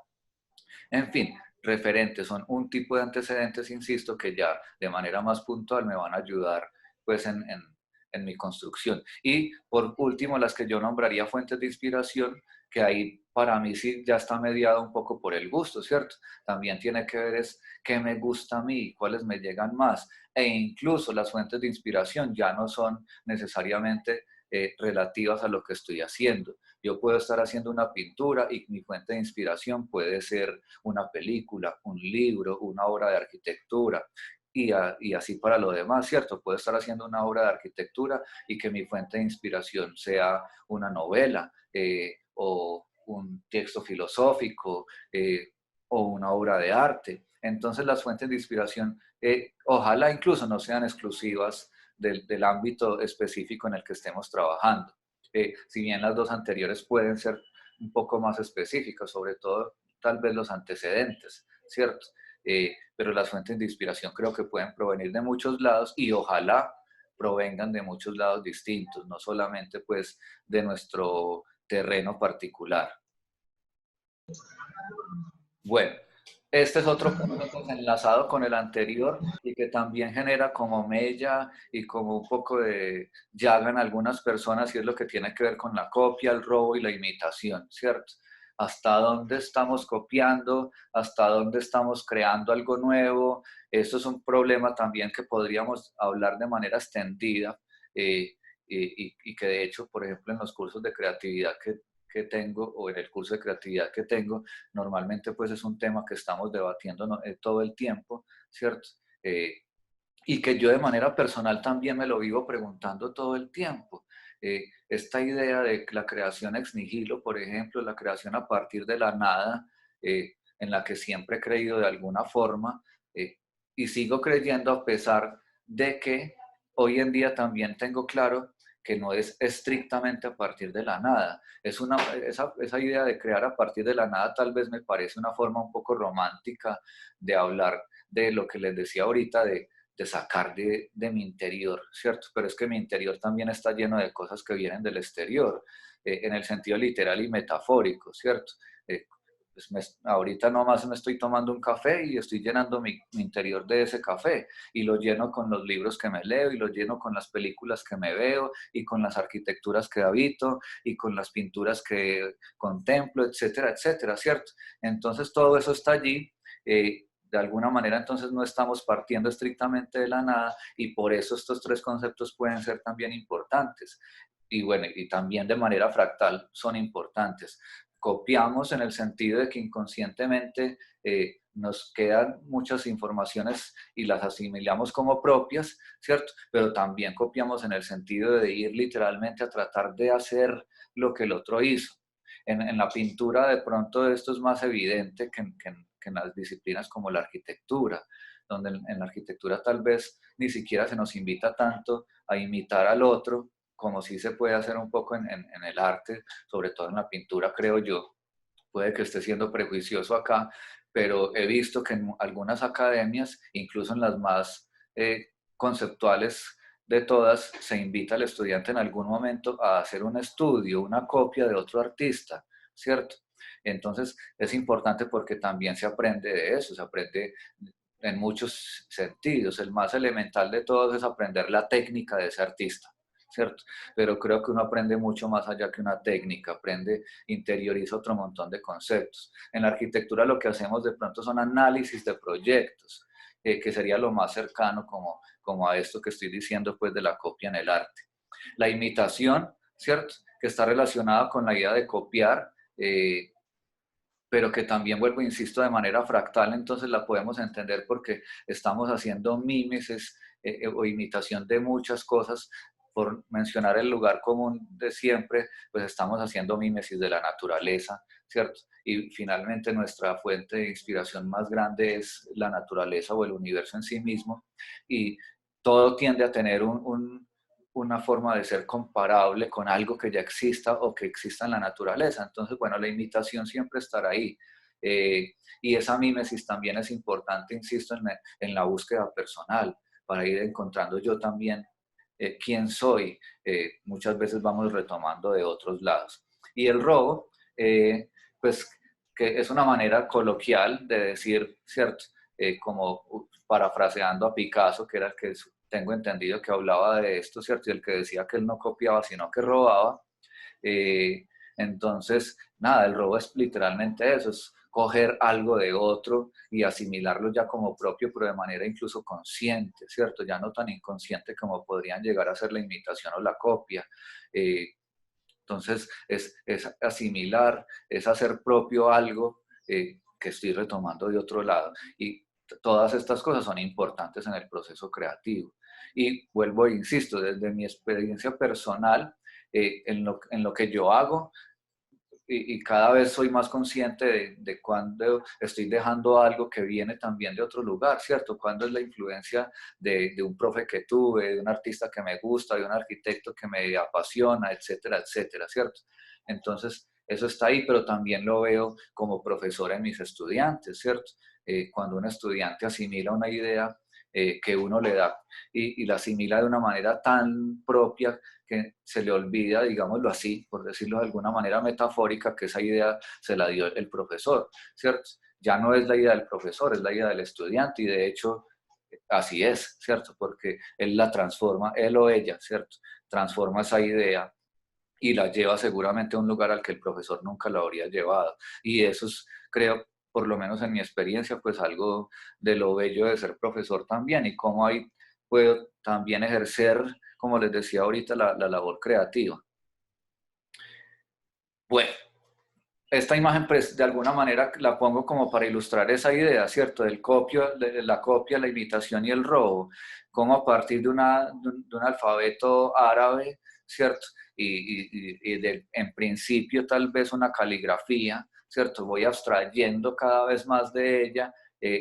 B: En fin, referentes son un tipo de antecedentes, insisto, que ya de manera más puntual me van a ayudar pues en mi construcción. Y por último, las que yo nombraría fuentes de inspiración, que ahí para mí sí ya está mediado un poco por el gusto, ¿cierto? También tiene que ver es qué me gusta a mí, cuáles me llegan más. E incluso las fuentes de inspiración ya no son necesariamente relativas a lo que estoy haciendo. Yo puedo estar haciendo una pintura y mi fuente de inspiración puede ser una película, un libro, una obra de arquitectura. y así para lo demás, ¿cierto? Puedo estar haciendo una obra de arquitectura y que mi fuente de inspiración sea una novela o un texto filosófico o una obra de arte. Entonces las fuentes de inspiración ojalá incluso no sean exclusivas del ámbito específico en el que estemos trabajando. Si bien las dos anteriores pueden ser un poco más específicas, sobre todo tal vez los antecedentes, ¿cierto? Pero las fuentes de inspiración creo que pueden provenir de muchos lados y ojalá provengan de muchos lados distintos, no solamente pues de nuestro terreno particular. Bueno, este es otro punto pues, enlazado con el anterior y que también genera como mella y como un poco de llaga en algunas personas y es lo que tiene que ver con la copia, el robo y la imitación, ¿cierto? Hasta dónde estamos copiando, hasta dónde estamos creando algo nuevo. Eso es un problema también que podríamos hablar de manera extendida y que de hecho, por ejemplo, en los cursos de creatividad que tengo o en el curso de creatividad que tengo, normalmente pues es un tema que estamos debatiendo todo el tiempo, ¿cierto? Y que yo de manera personal también me lo vivo preguntando todo el tiempo. Esta idea de la creación ex nihilo, por ejemplo, la creación a partir de la nada, en la que siempre he creído de alguna forma, y sigo creyendo a pesar de que hoy en día también tengo claro que no es estrictamente a partir de la nada. Esa idea de crear a partir de la nada tal vez me parece una forma un poco romántica de hablar de lo que les decía ahorita, de sacar de mi interior, ¿cierto? Pero es que mi interior también está lleno de cosas que vienen del exterior, en el sentido literal y metafórico, ¿cierto? Pues ahorita nomás me estoy tomando un café y estoy llenando mi interior de ese café y lo lleno con los libros que me leo y lo lleno con las películas que me veo y con las arquitecturas que habito y con las pinturas que contemplo, etcétera, etcétera, ¿cierto? Entonces todo eso está allí. De alguna manera entonces no estamos partiendo estrictamente de la nada y por eso estos tres conceptos pueden ser también importantes. Y bueno, y también de manera fractal son importantes. Copiamos en el sentido de que inconscientemente nos quedan muchas informaciones y las asimilamos como propias, ¿cierto? Pero también copiamos en el sentido de ir literalmente a tratar de hacer lo que el otro hizo. En la pintura de pronto esto es más evidente que en las disciplinas como la arquitectura, donde en la arquitectura tal vez ni siquiera se nos invita tanto a imitar al otro, como sí se puede hacer un poco en el arte, sobre todo en la pintura, creo yo. Puede que esté siendo prejuicioso acá, pero he visto que en algunas academias, incluso en las más conceptuales de todas, se invita al estudiante en algún momento a hacer un estudio, una copia de otro artista, ¿cierto? Entonces es importante porque también se aprende de eso, se aprende en muchos sentidos. El más elemental de todos es aprender la técnica de ese artista, ¿cierto? Pero creo que uno aprende mucho más allá que una técnica, aprende, interioriza otro montón de conceptos. En la arquitectura lo que hacemos de pronto son análisis de proyectos, que sería lo más cercano como a esto que estoy diciendo pues de la copia en el arte. La imitación, ¿cierto? Que está relacionada con la idea de copiar, pero que también vuelvo, insisto, de manera fractal, entonces la podemos entender porque estamos haciendo mímesis o imitación de muchas cosas. Por mencionar el lugar común de siempre, pues estamos haciendo mímesis de la naturaleza, ¿cierto? Y finalmente nuestra fuente de inspiración más grande es la naturaleza o el universo en sí mismo, y todo tiende a tener una forma de ser comparable con algo que ya exista o que exista en la naturaleza. Entonces, bueno, la imitación siempre estará ahí. Y esa mímesis también es importante, insisto, en la búsqueda personal, para ir encontrando yo también quién soy. Muchas veces vamos retomando de otros lados. Y el robo, pues que es una manera coloquial de decir, ¿cierto? Como parafraseando a Picasso, que era el que tengo entendido que hablaba de esto, ¿cierto? Y el que decía que él no copiaba, sino que robaba. Eh, entonces, nada, el robo es literalmente eso, es coger algo de otro y asimilarlo ya como propio, pero de manera incluso consciente, ¿cierto? Ya no tan inconsciente como podrían llegar a ser la imitación o la copia. Entonces, es asimilar, es hacer propio algo que estoy retomando de otro lado. Y todas estas cosas son importantes en el proceso creativo. Y vuelvo e insisto, desde mi experiencia personal, en lo que yo hago, y cada vez soy más consciente de cuando estoy dejando algo que viene también de otro lugar, ¿cierto? Cuando es la influencia de un profe que tuve, de un artista que me gusta, de un arquitecto que me apasiona, etcétera, etcétera, ¿cierto? Entonces, eso está ahí, pero también lo veo como profesor en mis estudiantes, ¿cierto? Cuando un estudiante asimila una idea que uno le da y la asimila de una manera tan propia que se le olvida, digámoslo así, por decirlo de alguna manera metafórica, que esa idea se la dio el profesor, ¿cierto? Ya no es la idea del profesor, es la idea del estudiante y de hecho así es, ¿cierto? Porque él la transforma, él o ella, ¿cierto? Transforma esa idea y la lleva seguramente a un lugar al que el profesor nunca lo habría llevado. Y eso es, creo, por lo menos en mi experiencia, pues algo de lo bello de ser profesor también y cómo ahí puedo también ejercer, como les decía ahorita, la labor creativa. Bueno, esta imagen pues de alguna manera la pongo como para ilustrar esa idea, ¿cierto? Del copio, de la copia, la imitación y el robo, como a partir de un alfabeto árabe, ¿cierto? En principio tal vez una caligrafía, ¿cierto? Voy abstrayendo cada vez más de ella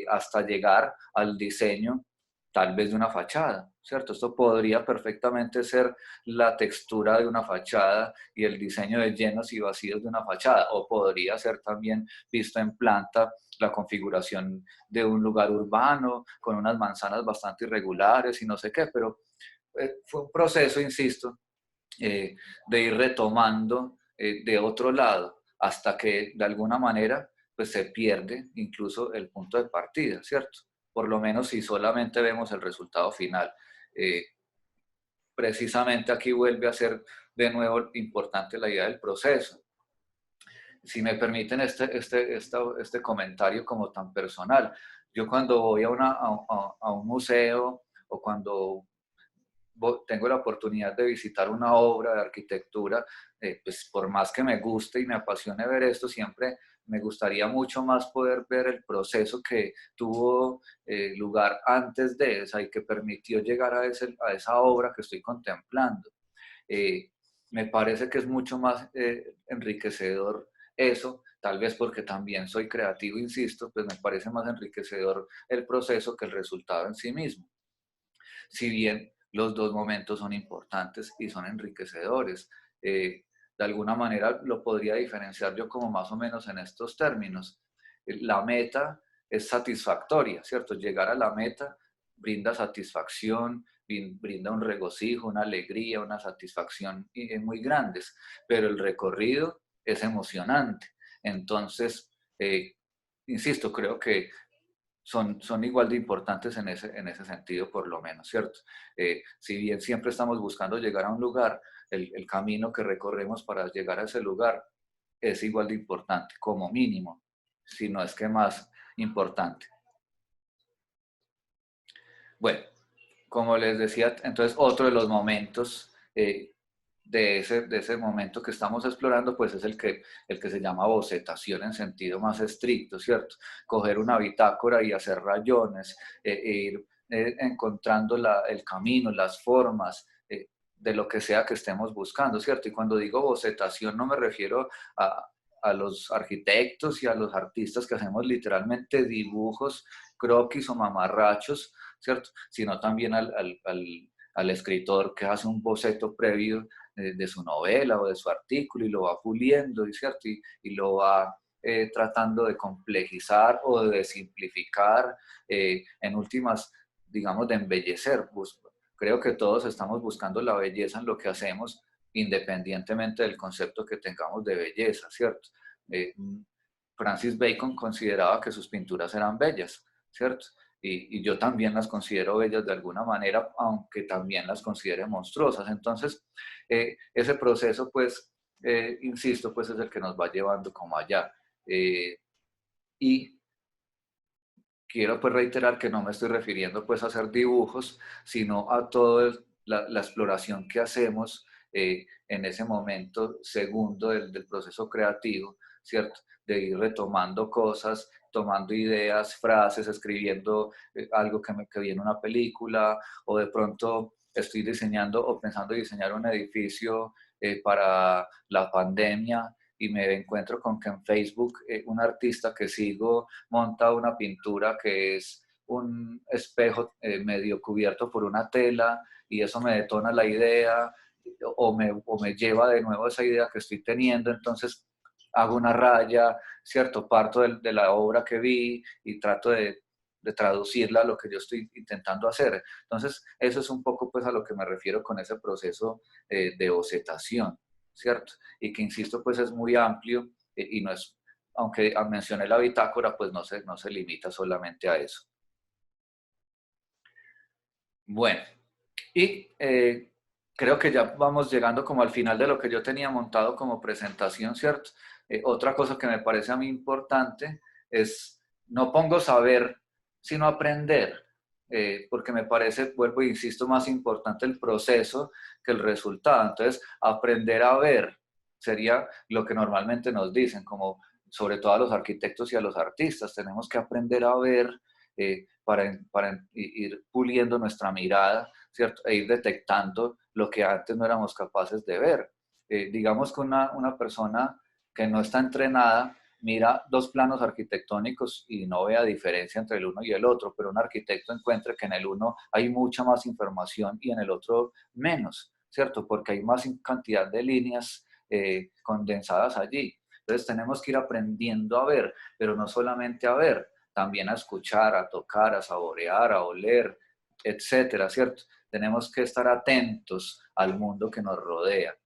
B: hasta llegar al diseño tal vez de una fachada, ¿cierto? Esto podría perfectamente ser la textura de una fachada y el diseño de llenos y vacíos de una fachada, o podría ser también visto en planta la configuración de un lugar urbano con unas manzanas bastante irregulares y no sé qué, pero fue un proceso, insisto, de ir retomando de otro lado hasta que de alguna manera pues se pierde incluso el punto de partida, ¿cierto? Por lo menos si solamente vemos el resultado final. Eh, Precisamente aquí vuelve a ser de nuevo importante la idea del proceso. Si me permiten este comentario como tan personal, yo cuando voy a un museo o cuando tengo la oportunidad de visitar una obra de arquitectura, pues por más que me guste y me apasione ver esto, siempre me gustaría mucho más poder ver el proceso que tuvo lugar antes de esa y que permitió llegar a esa obra que estoy contemplando. Me parece que es mucho más enriquecedor eso, tal vez porque también soy creativo, insisto, pues me parece más enriquecedor el proceso que el resultado en sí mismo. Si bien los dos momentos son importantes y son enriquecedores. De alguna manera lo podría diferenciar yo como más o menos en estos términos. La meta es satisfactoria, ¿cierto? Llegar a la meta brinda satisfacción, brinda un regocijo, una alegría, una satisfacción muy grandes, pero el recorrido es emocionante. Entonces, insisto, creo que son igual de importantes en ese sentido, por lo menos, ¿cierto? Si bien siempre estamos buscando llegar a un lugar, el camino que recorremos para llegar a ese lugar es igual de importante, como mínimo, si no es que más importante. Bueno, como les decía, entonces otro de los momentos de ese momento que estamos explorando, pues es el que se llama bocetación en sentido más estricto, ¿cierto? Coger una bitácora y hacer rayones, ir encontrando el camino, las formas, de lo que sea que estemos buscando, ¿cierto? Y cuando digo bocetación no me refiero a los arquitectos y a los artistas que hacemos literalmente dibujos, croquis o mamarrachos, ¿cierto? Sino también al escritor que hace un boceto previo de su novela o de su artículo y lo va puliendo, ¿cierto? Y lo va tratando de complejizar o de simplificar, en últimas, digamos, de embellecer. Creo que todos estamos buscando la belleza en lo que hacemos, independientemente del concepto que tengamos de belleza, ¿cierto? Francis Bacon consideraba que sus pinturas eran bellas, ¿cierto? Y yo también las considero bellas de alguna manera, aunque también las considere monstruosas. Entonces, ese proceso, pues, insisto, pues es el que nos va llevando como allá. Y quiero pues reiterar que no me estoy refiriendo pues a hacer dibujos, sino a toda la exploración que hacemos en ese momento segundo del proceso creativo, ¿cierto? De ir retomando cosas, tomando ideas, frases, escribiendo algo que vi en una película, o de pronto estoy diseñando o pensando diseñar un edificio para la pandemia y me encuentro con que en Facebook un artista que sigo monta una pintura que es un espejo medio cubierto por una tela y eso me detona la idea o me lleva de nuevo a esa idea que estoy teniendo, entonces hago una raya, ¿cierto? Parto de la obra que vi y trato de traducirla a lo que yo estoy intentando hacer. Entonces, eso es un poco pues a lo que me refiero con ese proceso de bocetación, ¿cierto? Y que, insisto, pues es muy amplio y no es, aunque mencioné la bitácora, pues no se limita solamente a eso. Bueno, y creo que ya vamos llegando como al final de lo que yo tenía montado como presentación, ¿cierto? Otra cosa que me parece a mí importante es, no pongo saber, sino aprender, porque me parece, vuelvo e insisto, más importante el proceso que el resultado. Entonces, aprender a ver sería lo que normalmente nos dicen, como sobre todo a los arquitectos y a los artistas, tenemos que aprender a ver para ir puliendo nuestra mirada, ¿cierto? E ir detectando lo que antes no éramos capaces de ver. Digamos que una persona que no está entrenada mira dos planos arquitectónicos y no vea diferencia entre el uno y el otro, pero un arquitecto encuentra que en el uno hay mucha más información y en el otro menos, ¿cierto? Porque hay más cantidad de líneas condensadas allí. Entonces tenemos que ir aprendiendo a ver, pero no solamente a ver, también a escuchar, a tocar, a saborear, a oler, etcétera, ¿cierto? Tenemos que estar atentos al mundo que nos rodea,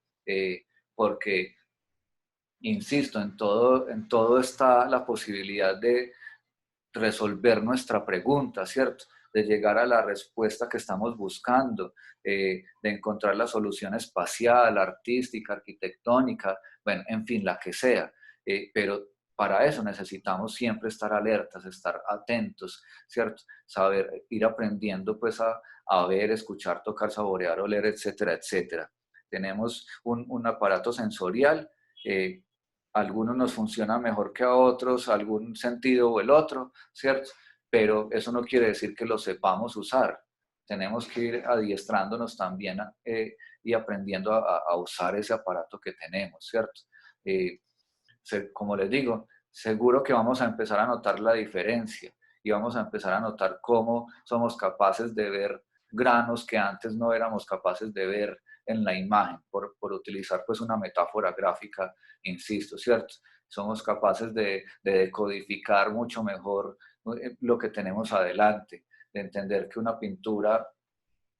B: porque, insisto, en todo está la posibilidad de resolver nuestra pregunta, ¿cierto? De llegar a la respuesta que estamos buscando, de encontrar la solución espacial, artística, arquitectónica, bueno, en fin, la que sea. Pero para eso necesitamos siempre estar alertas, estar atentos, ¿cierto? Saber, ir aprendiendo pues a ver, escuchar, tocar, saborear, oler, etcétera, etcétera. Tenemos un aparato sensorial, algunos nos funciona mejor que a otros, algún sentido o el otro, ¿cierto? Pero eso no quiere decir que lo sepamos usar. Tenemos que ir adiestrándonos también y aprendiendo a usar ese aparato que tenemos, ¿cierto? Como les digo, seguro que vamos a empezar a notar la diferencia y vamos a empezar a notar cómo somos capaces de ver granos que antes no éramos capaces de ver en la imagen, por utilizar pues una metáfora gráfica, insisto, ¿cierto? Somos capaces de decodificar mucho mejor lo que tenemos adelante, de entender que una pintura,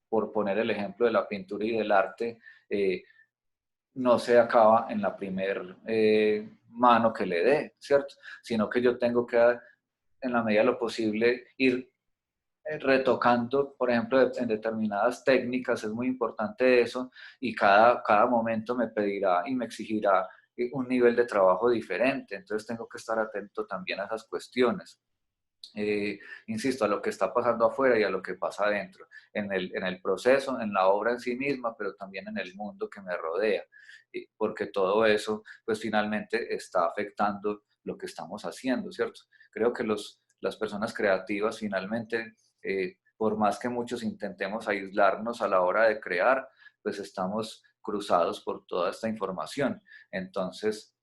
B: por poner el ejemplo de la pintura y del arte, no se acaba en la primer mano que le dé, ¿cierto? Sino que yo tengo que, en la medida de lo posible, ir retocando, por ejemplo, en determinadas técnicas, es muy importante eso, y cada momento me pedirá y me exigirá un nivel de trabajo diferente, entonces tengo que estar atento también a esas cuestiones. Insisto, a lo que está pasando afuera y a lo que pasa adentro, en el proceso, en la obra en sí misma, pero también en el mundo que me rodea, porque todo eso, pues finalmente está afectando lo que estamos haciendo, ¿cierto? Creo que las personas creativas finalmente, por más que muchos intentemos aislarnos a la hora de crear, pues estamos cruzados por toda esta información. Entonces,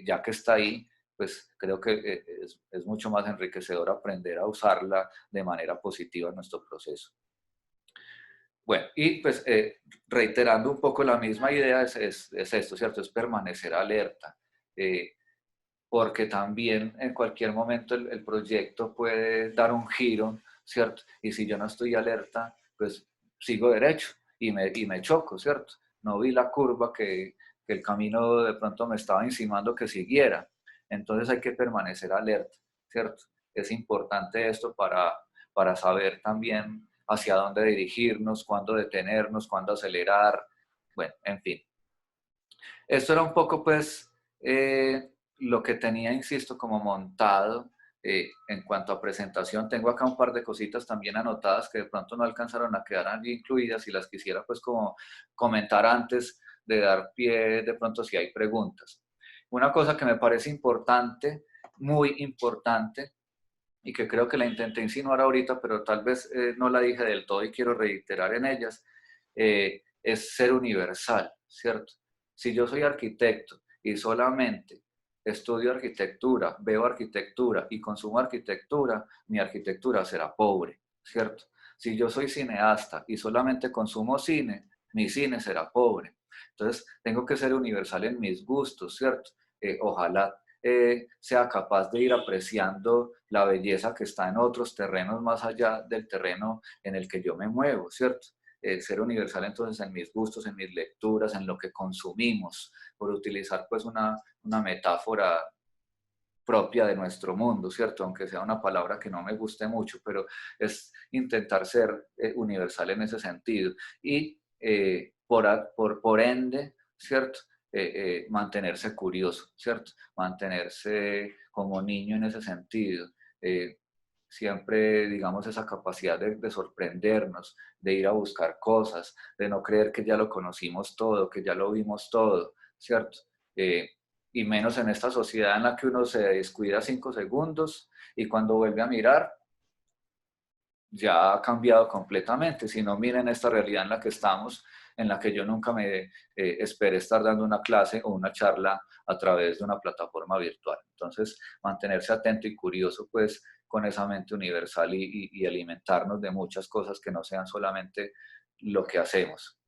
B: ya que está ahí, pues creo que es mucho más enriquecedor aprender a usarla de manera positiva en nuestro proceso. Bueno, y pues reiterando un poco la misma idea es esto, ¿cierto? Es permanecer alerta, porque también en cualquier momento el proyecto puede dar un giro, ¿cierto? Y si yo no estoy alerta, pues sigo derecho y me choco, ¿cierto? No vi la curva que el camino de pronto me estaba insinuando que siguiera. Entonces hay que permanecer alerta, ¿cierto? Es importante esto para saber también hacia dónde dirigirnos, cuándo detenernos, cuándo acelerar, bueno, en fin. Esto era un poco, pues, lo que tenía, insisto, como montado en cuanto a presentación. Tengo acá un par de cositas también anotadas que de pronto no alcanzaron a quedar allí incluidas y las quisiera, pues, como comentar antes de dar pie, de pronto, si hay preguntas. una cosa que me parece importante, muy importante, y que creo que la intenté insinuar ahorita, pero tal vez no la dije del todo y quiero reiterar en ellas, es ser universal, ¿cierto? Si yo soy arquitecto y solamente estudio arquitectura, veo arquitectura y consumo arquitectura, mi arquitectura será pobre, ¿cierto? Si yo soy cineasta y solamente consumo cine, mi cine será pobre. Entonces, tengo que ser universal en mis gustos, ¿cierto? Ojalá sea capaz de ir apreciando la belleza que está en otros terrenos más allá del terreno en el que yo me muevo, ¿cierto? Ser universal entonces en mis gustos, en mis lecturas, en lo que consumimos, por utilizar pues una metáfora propia de nuestro mundo, ¿cierto? Aunque sea una palabra que no me guste mucho, pero es intentar ser universal en ese sentido. Y por ende, ¿cierto? Mantenerse curioso, ¿cierto? Mantenerse como niño en ese sentido. Siempre, digamos, esa capacidad de sorprendernos, de ir a buscar cosas, de no creer que ya lo conocimos todo, que ya lo vimos todo, ¿cierto? Y menos en esta sociedad en la que uno se descuida 5 segundos y cuando vuelve a mirar ya ha cambiado completamente. Si no, miren esta realidad en la que estamos, en la que yo nunca me esperé estar dando una clase o una charla a través de una plataforma virtual. Entonces, mantenerse atento y curioso, pues, con esa mente universal y alimentarnos de muchas cosas que no sean solamente lo que hacemos.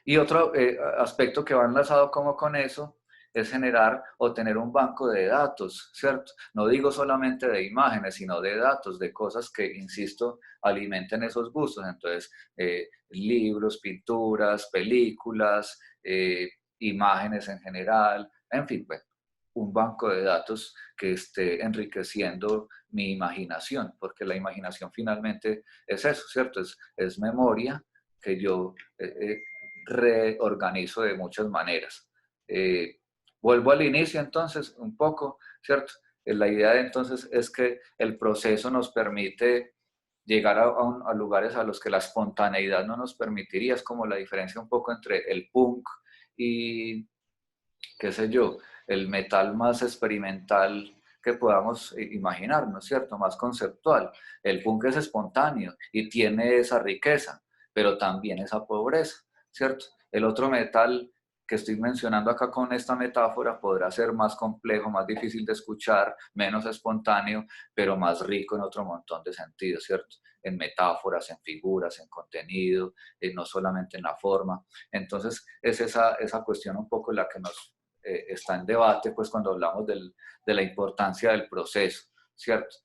B: Y otro aspecto que va enlazado como con eso es generar o tener un banco de datos, ¿cierto? No digo solamente de imágenes, sino de datos, de cosas que, insisto, alimenten esos gustos. Entonces, libros, pinturas, películas, imágenes en general, en fin, pues, un banco de datos que esté enriqueciendo mi imaginación, porque la imaginación finalmente es eso, ¿cierto? Es memoria que yo reorganizo de muchas maneras. Vuelvo al inicio entonces un poco, ¿cierto? La idea de entonces es que el proceso nos permite llegar a lugares a los que la espontaneidad no nos permitiría. Es como la diferencia un poco entre el punk y, qué sé yo, el metal más experimental que podamos imaginarnos, ¿cierto? Más conceptual. El punk es espontáneo y tiene esa riqueza, pero también esa pobreza, ¿cierto? El otro metal que estoy mencionando acá con esta metáfora podrá ser más complejo, más difícil de escuchar, menos espontáneo, pero más rico en otro montón de sentidos, ¿cierto? En metáforas, en figuras, en contenido, no solamente en la forma. Entonces, es esa cuestión un poco la que nos está en debate, pues cuando hablamos de la importancia del proceso, ¿cierto?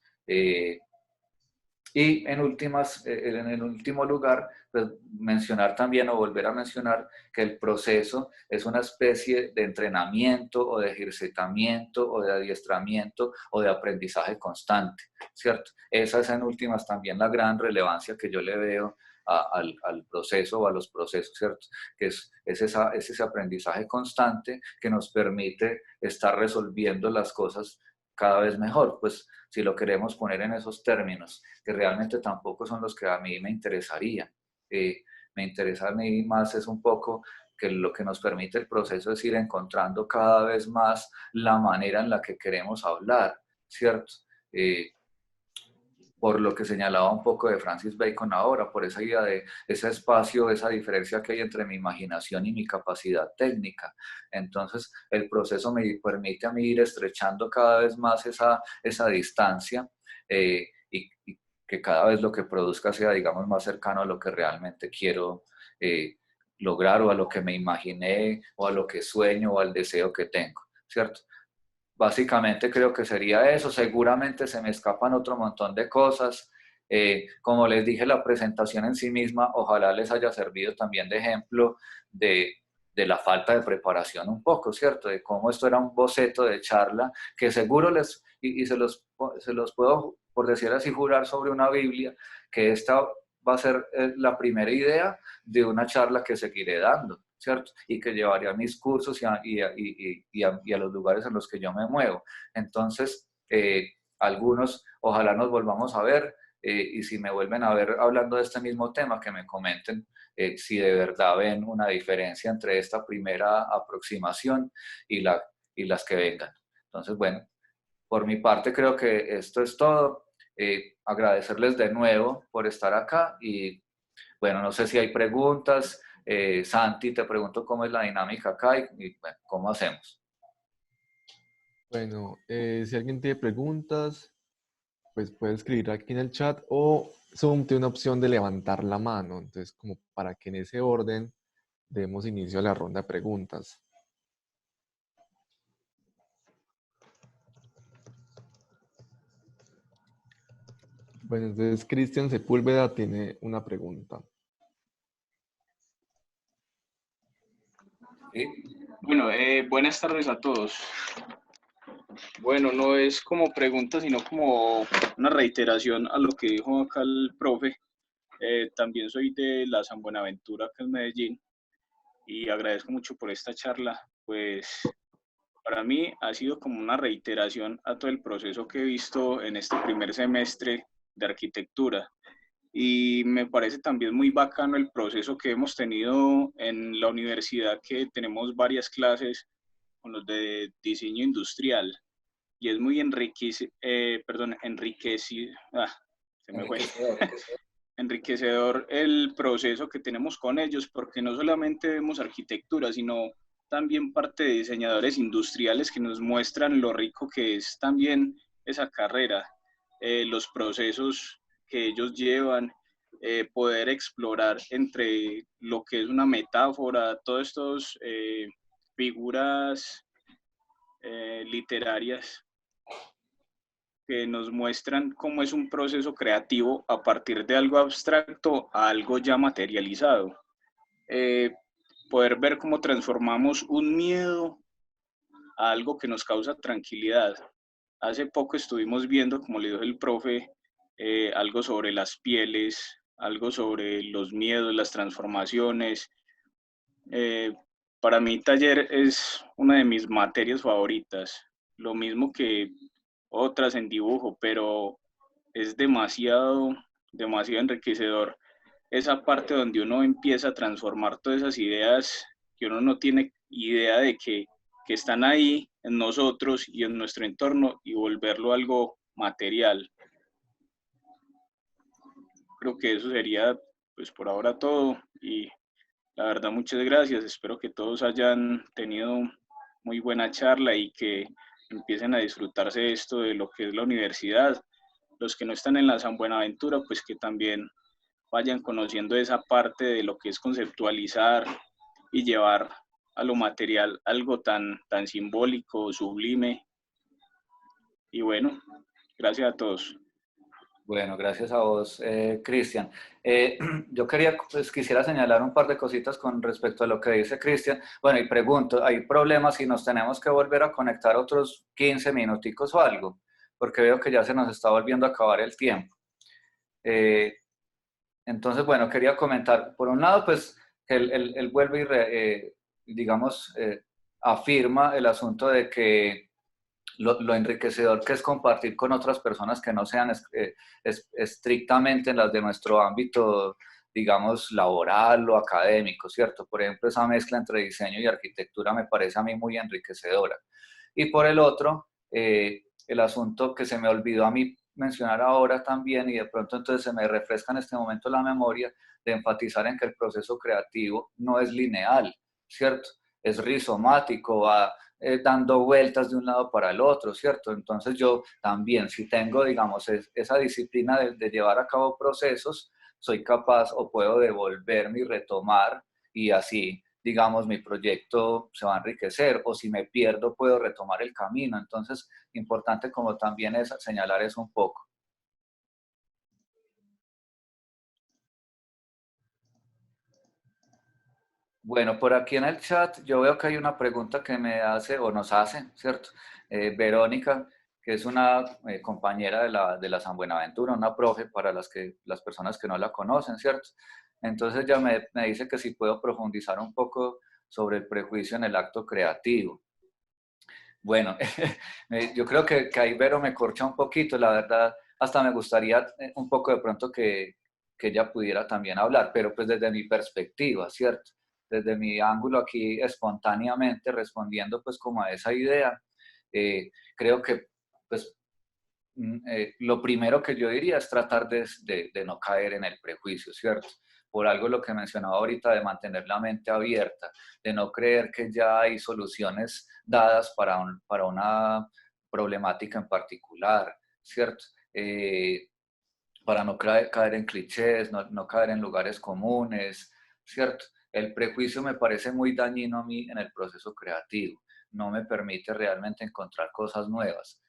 B: Y en el último lugar, pues mencionar también o volver a mencionar que el proceso es una especie de entrenamiento o de ejercitamiento o de adiestramiento o de aprendizaje constante, ¿cierto? Esa es en últimas también la gran relevancia que yo le veo al proceso o a los procesos, ¿cierto? Que es ese aprendizaje constante que nos permite estar resolviendo las cosas cada vez mejor, pues si lo queremos poner en esos términos, que realmente tampoco son los que a mí me interesaría. Me interesa a mí más es un poco que lo que nos permite el proceso es ir encontrando cada vez más la manera en la que queremos hablar, ¿cierto? Por lo que señalaba un poco de Francis Bacon ahora, por esa idea de ese espacio, esa diferencia que hay entre mi imaginación y mi capacidad técnica. Entonces, el proceso me permite a mí ir estrechando cada vez más esa distancia y que cada vez lo que produzca sea, digamos, más cercano a lo que realmente quiero lograr o a lo que me imaginé o a lo que sueño o al deseo que tengo, ¿cierto? Básicamente creo que sería eso. Seguramente se me escapan otro montón de cosas. Como les dije, la presentación en sí misma, ojalá les haya servido también de ejemplo de la falta de preparación un poco, ¿cierto? De cómo esto era un boceto de charla que seguro y se los puedo, por decir así, jurar sobre una Biblia, que esta va a ser la primera idea de una charla que seguiré dando, ¿cierto? Y que llevaría a mis cursos y a los lugares en los que yo me muevo. Entonces, algunos, ojalá nos volvamos a ver y si me vuelven a ver hablando de este mismo tema, que me comenten si de verdad ven una diferencia entre esta primera aproximación y y las que vengan. Entonces, bueno, por mi parte creo que esto es todo. Agradecerles de nuevo por estar acá y bueno, no sé si hay preguntas. Santi, te pregunto cómo es la dinámica acá y bueno, cómo hacemos.
A: Bueno, si alguien tiene preguntas, pues puede escribir aquí en el chat o Zoom tiene una opción de levantar la mano. Entonces, como para que en ese orden demos inicio a la ronda de preguntas. Bueno, entonces Cristian Sepúlveda tiene una pregunta.
B: ¿Sí?
C: Bueno, buenas tardes a todos. Bueno, no es como pregunta, sino como una reiteración a lo que dijo acá el profe. También soy de la San Buenaventura, acá en Medellín, y agradezco mucho por esta charla. Pues para mí ha sido como una reiteración a todo el proceso que he visto en este primer semestre de arquitectura. Y me parece también muy bacano el proceso que hemos tenido en la universidad, que tenemos varias clases con los de diseño industrial. Y es muy
B: Enriquecedor.
C: enriquecedor el proceso que tenemos con ellos, porque no solamente vemos arquitectura, sino también parte de diseñadores industriales que nos muestran lo rico que es también esa carrera, los procesos que ellos llevan, poder explorar entre lo que es una metáfora, todas estas figuras literarias que nos muestran cómo es un proceso creativo a partir de algo abstracto a algo ya materializado. Eh, Poder ver cómo transformamos un miedo a algo que nos causa tranquilidad. Hace poco estuvimos viendo, como le dijo el profe, algo sobre las pieles, algo sobre los miedos, las transformaciones. Eh, para mí, taller es una de mis materias favoritas, lo mismo que otras en dibujo, pero es demasiado enriquecedor esa parte donde uno empieza a transformar todas esas ideas que uno no tiene idea de que están ahí en nosotros y en nuestro entorno y volverlo algo material. Creo que eso sería, pues por ahora todo y la verdad muchas gracias. Espero que todos hayan tenido muy buena charla y que empiecen a disfrutarse esto de lo que es la universidad. Los que no están en la San Buenaventura, pues que también vayan conociendo esa parte de lo que es conceptualizar y llevar a lo material algo tan simbólico, sublime. Y bueno, gracias a todos.
B: Bueno, gracias a vos, Cristian. Yo quisiera señalar un par de cositas con respecto a lo que dice Cristian. Bueno, y pregunto, ¿hay problemas si nos tenemos que volver a conectar otros 15 minuticos o algo? Porque veo que ya se nos está volviendo a acabar el tiempo. Entonces, bueno, quería comentar, por un lado, pues, que él vuelve y, digamos, afirma el asunto de que lo enriquecedor que es compartir con otras personas que no sean estrictamente en las de nuestro ámbito, digamos, laboral o académico, ¿cierto? Por ejemplo, esa mezcla entre diseño y arquitectura me parece a mí muy enriquecedora. Y por el otro, el asunto que se me olvidó a mí mencionar ahora también, y de pronto entonces se me refresca en este momento la memoria, de enfatizar en que el proceso creativo no es lineal, ¿cierto? Es rizomático, va dando vueltas de un lado para el otro, ¿cierto? Entonces yo también, si tengo, digamos, esa disciplina de llevar a cabo procesos, soy capaz o puedo devolverme y retomar y así, digamos, mi proyecto se va a enriquecer o si me pierdo puedo retomar el camino. Entonces, importante como también es señalar eso un poco. Bueno, por aquí en el chat yo veo que hay una pregunta que me hace o nos hace, ¿cierto? Verónica, que es una compañera de la San Buenaventura, una profe para las personas que no la conocen, ¿cierto? Entonces ella me dice que si puedo profundizar un poco sobre el prejuicio en el acto creativo. Bueno, yo creo que ahí Vero me corcha un poquito, la verdad, hasta me gustaría un poco de pronto que ella pudiera también hablar, pero pues desde mi perspectiva, ¿cierto? desde mi ángulo aquí espontáneamente respondiendo pues como a esa idea, creo que pues lo primero que yo diría es tratar de no caer en el prejuicio, ¿cierto? Por algo lo que mencionaba ahorita de mantener la mente abierta, de no creer que ya hay soluciones dadas para una problemática en particular, ¿cierto? Para no caer en clichés, no caer en lugares comunes, ¿cierto? El prejuicio me parece muy dañino a mí en el proceso creativo, no me permite realmente encontrar cosas nuevas.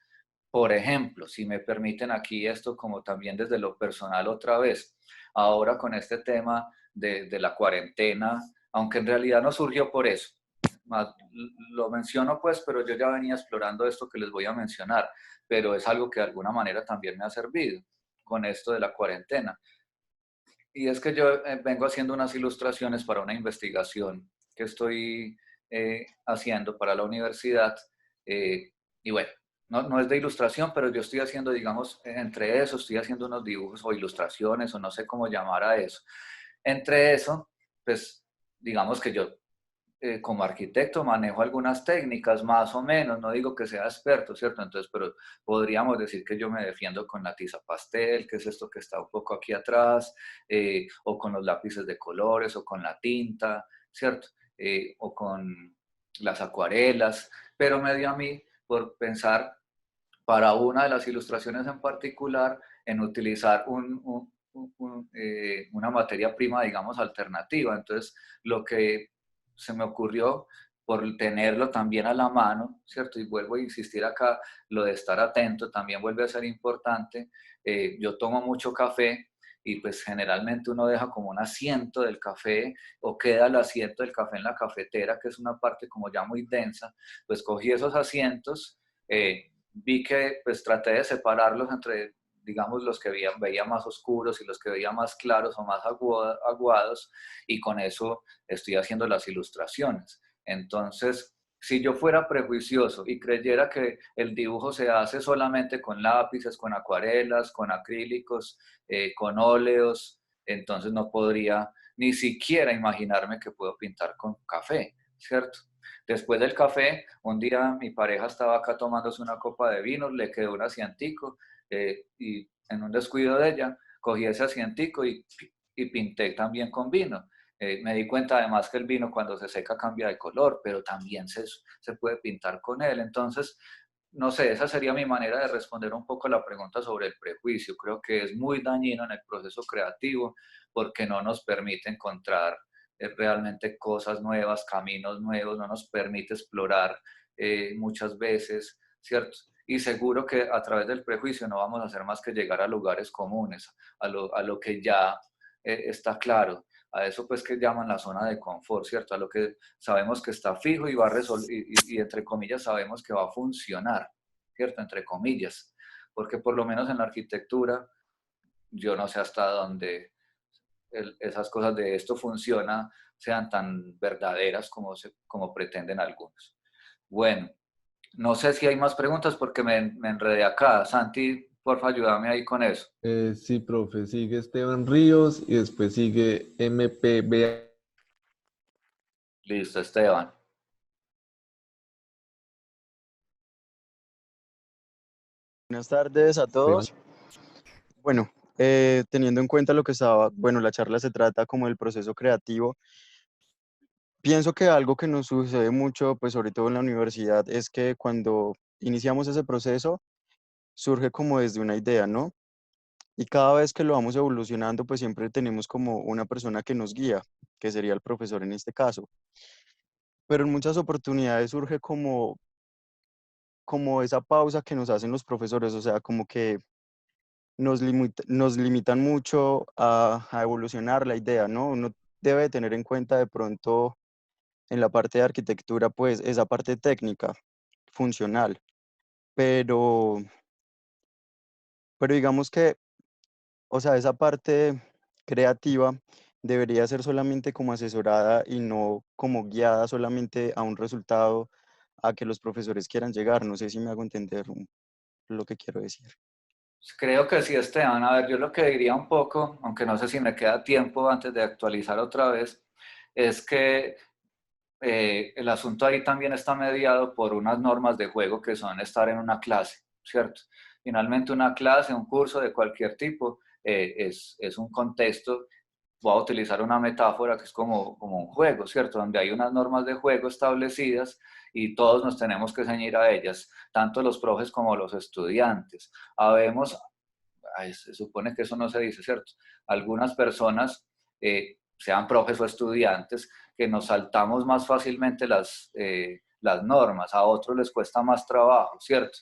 B: Por ejemplo, si me permiten aquí esto como también desde lo personal otra vez, ahora con este tema de la cuarentena, aunque en realidad no surgió por eso, lo menciono pues, pero yo ya venía explorando esto que les voy a mencionar, pero es algo que de alguna manera también me ha servido con esto de la cuarentena. Y es que yo vengo haciendo unas ilustraciones para una investigación que estoy haciendo para la universidad. Y bueno, no es de ilustración, pero yo estoy haciendo, digamos, entre eso, estoy haciendo unos dibujos o ilustraciones, o no sé cómo llamar a eso. Entre eso, pues, digamos que yo como arquitecto manejo algunas técnicas más o menos, no digo que sea experto, ¿cierto? Entonces, pero podríamos decir que yo me defiendo con la tiza pastel, que es esto que está un poco aquí atrás, o con los lápices de colores, o con la tinta, ¿cierto? O con las acuarelas, pero me dio a mí por pensar para una de las ilustraciones en particular en utilizar una materia prima, digamos, alternativa. Entonces, lo que se me ocurrió por tenerlo también a la mano, ¿cierto? Y vuelvo a insistir acá, lo de estar atento también vuelve a ser importante. Yo tomo mucho café y pues generalmente uno deja como un asiento del café o queda el asiento del café en la cafetera, que es una parte como ya muy densa, pues cogí esos asientos, vi que pues traté de separarlos entre, digamos, los que veía más oscuros y los que veía más claros o más aguados, y con eso estoy haciendo las ilustraciones. Entonces, si yo fuera prejuicioso y creyera que el dibujo se hace solamente con lápices, con acuarelas, con acrílicos, con óleos, entonces no podría ni siquiera imaginarme que puedo pintar con café, ¿cierto? Después del café, un día mi pareja estaba acá tomándose una copa de vino, le quedó un asientico, y en un descuido de ella, cogí ese asientico y pinté también con vino. Me di cuenta además que el vino cuando se seca cambia de color, pero también se puede pintar con él. Entonces, no sé, esa sería mi manera de responder un poco a la pregunta sobre el prejuicio. Creo que es muy dañino en el proceso creativo porque no nos permite encontrar realmente cosas nuevas, caminos nuevos, no nos permite explorar muchas veces, ¿cierto? Y seguro que a través del prejuicio no vamos a hacer más que llegar a lugares comunes, a lo que ya está claro, a eso pues que llaman la zona de confort, ¿cierto? A lo que sabemos que está fijo y va a resolver, y entre comillas sabemos que va a funcionar, ¿cierto? Entre comillas, porque por lo menos en la arquitectura yo no sé hasta dónde esas cosas de esto funciona sean tan verdaderas como pretenden algunos. Bueno, no sé si hay más preguntas porque me enredé acá. Santi, porfa, ayúdame ahí con eso.
A: Sí, profe, sigue Esteban Ríos y después sigue MPB.
B: Listo, Esteban.
E: Buenas tardes a
A: Esteban.
E: todos. Bueno, teniendo en cuenta lo que estaba, bueno, la charla se trata como del proceso creativo. Pienso que algo que nos sucede mucho, pues sobre todo en la universidad, es que cuando iniciamos ese proceso, surge como desde una idea, ¿no? Y cada vez que lo vamos evolucionando, pues siempre tenemos como una persona que nos guía, que sería el profesor en este caso. Pero en muchas oportunidades surge como esa pausa que nos hacen los profesores, o sea, como que nos limitan mucho a evolucionar la idea, ¿no? Uno debe tener en cuenta de pronto en la parte de arquitectura, pues esa parte técnica, funcional, pero, pero digamos que, o sea, esa parte creativa debería ser solamente como asesorada y no como guiada solamente a un resultado a que los profesores quieran llegar. No sé si me hago entender lo que quiero decir.
B: Creo que sí, Esteban. A ver, yo lo que diría un poco, aunque no sé si me queda tiempo antes de actualizar otra vez, es que el asunto ahí también está mediado por unas normas de juego que son estar en una clase, ¿cierto? Finalmente una clase, un curso de cualquier tipo, es un contexto. Voy a utilizar una metáfora que es como un juego, ¿cierto? Donde hay unas normas de juego establecidas y todos nos tenemos que ceñir a ellas, tanto los profes como los estudiantes. Habemos, se supone que eso no se dice, ¿cierto? Algunas personas, sean profes o estudiantes, que nos saltamos más fácilmente las normas, a otros les cuesta más trabajo, ¿cierto?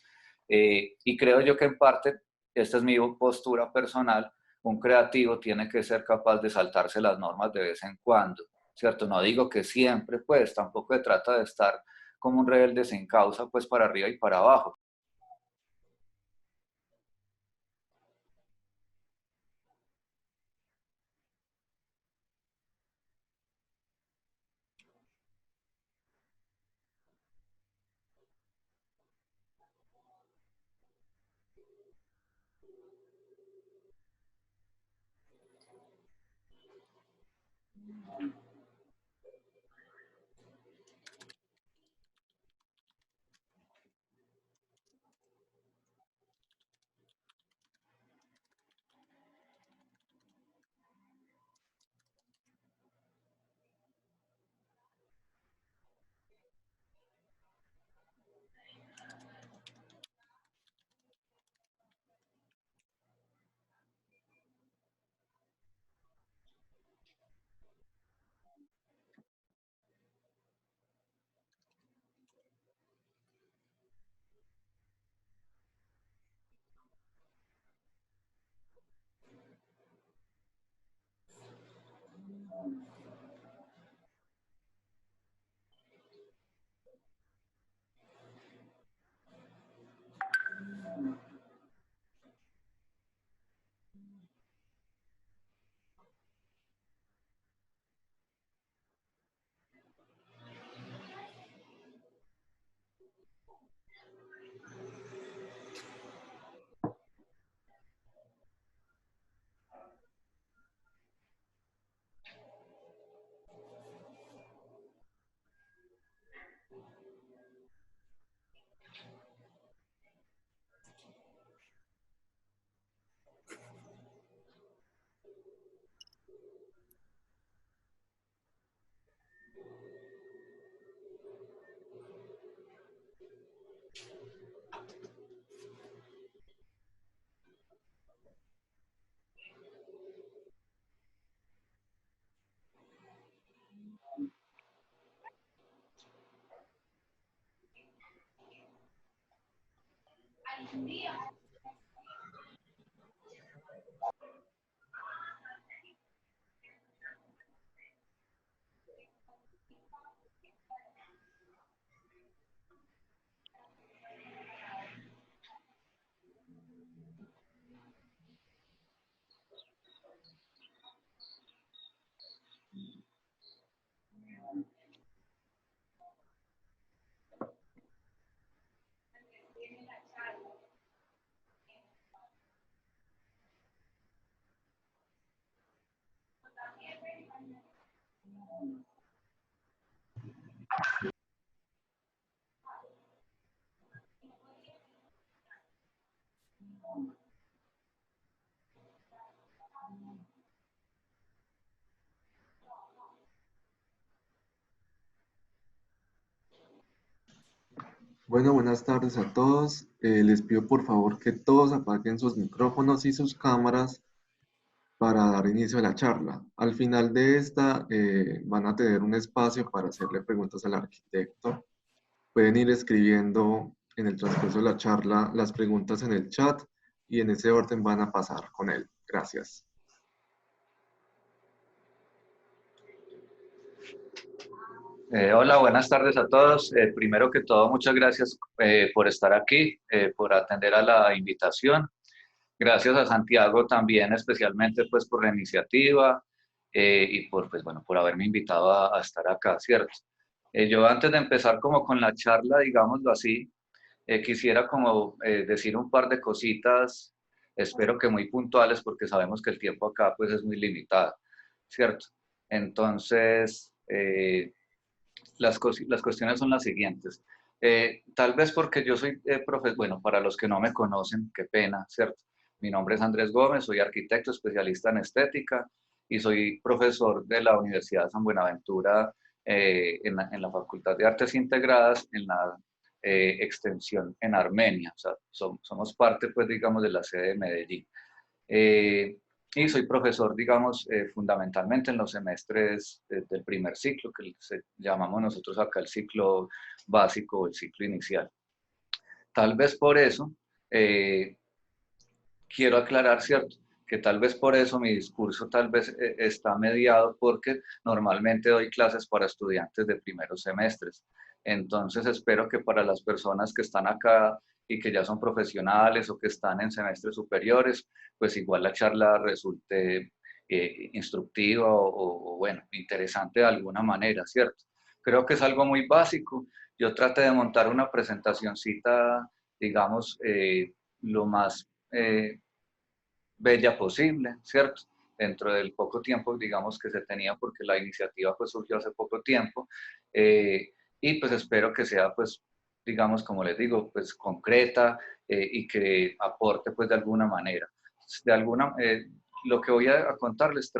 B: Y creo yo que en parte, esta es mi postura personal, un creativo tiene que ser capaz de saltarse las normas de vez en cuando, ¿cierto? No digo que siempre, pues tampoco se trata de estar como un rebelde sin causa, pues para arriba y para abajo.
A: Bueno, buenas tardes a todos. Les pido por favor que todos apaguen sus micrófonos y sus cámaras para dar inicio a la charla. Al final de esta van a tener un espacio para hacerle preguntas al arquitecto. Pueden ir escribiendo en el transcurso de la charla las preguntas en el chat y en ese orden van a pasar con él. Gracias.
B: Hola, buenas tardes a todos. Primero que todo, muchas gracias por estar aquí, por atender a la invitación. Gracias a Santiago también, especialmente pues por la iniciativa y por, pues, bueno, por haberme invitado a estar acá, ¿cierto? Yo antes de empezar como con la charla, digámoslo así, quisiera como decir un par de cositas, espero que muy puntuales porque sabemos que el tiempo acá pues es muy limitado, ¿cierto? Entonces, las cuestiones son las siguientes. Tal vez porque yo soy profesor, bueno, para los que no me conocen, qué pena, ¿cierto? Mi nombre es Andrés Gómez, soy arquitecto especialista en estética y soy profesor de la Universidad de San Buenaventura en la Facultad de Artes Integradas, en la extensión en Armenia. O sea, somos parte, pues, digamos, de la sede de Medellín. Y soy profesor, digamos, fundamentalmente en los semestres del primer ciclo, que llamamos nosotros acá el ciclo básico o el ciclo inicial. Tal vez por eso, quiero aclarar, ¿cierto? Que tal vez por eso mi discurso tal vez está mediado porque normalmente doy clases para estudiantes de primeros semestres. Entonces espero que para las personas que están acá y que ya son profesionales o que están en semestres superiores, pues igual la charla resulte instructiva o, bueno, interesante de alguna manera, ¿cierto? Creo que es algo muy básico. Yo traté de montar una presentacioncita, digamos, lo más bella posible, ¿cierto? Dentro del poco tiempo, digamos, que se tenía, porque la iniciativa pues surgió hace poco tiempo, y pues espero que sea, pues, digamos, como les digo, pues concreta y que aporte pues de alguna manera. De alguna, lo que voy a contarles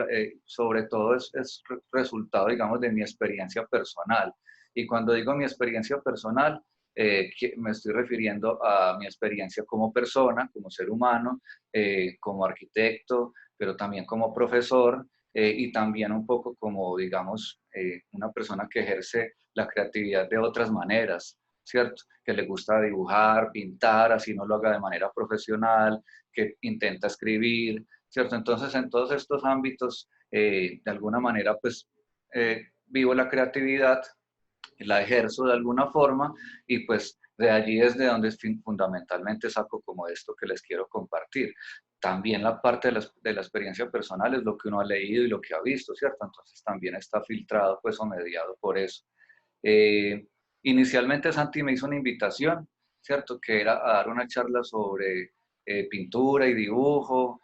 B: sobre todo es resultado, digamos, de mi experiencia personal. Y cuando digo mi experiencia personal, me estoy refiriendo a mi experiencia como persona, como ser humano, como arquitecto, pero también como profesor y también un poco como, digamos, una persona que ejerce la creatividad de otras maneras, ¿cierto? Que le gusta dibujar, pintar, así no lo haga de manera profesional, que intenta escribir, ¿cierto? Entonces, en todos estos ámbitos, de alguna manera, pues, vivo la creatividad, la ejerzo de alguna forma y pues de allí es de donde fundamentalmente saco como esto que les quiero compartir. También la parte de la experiencia personal es lo que uno ha leído y lo que ha visto, ¿cierto? Entonces también está filtrado pues o mediado por eso. Inicialmente Santi me hizo una invitación, ¿cierto? Que era a dar una charla sobre pintura y dibujo,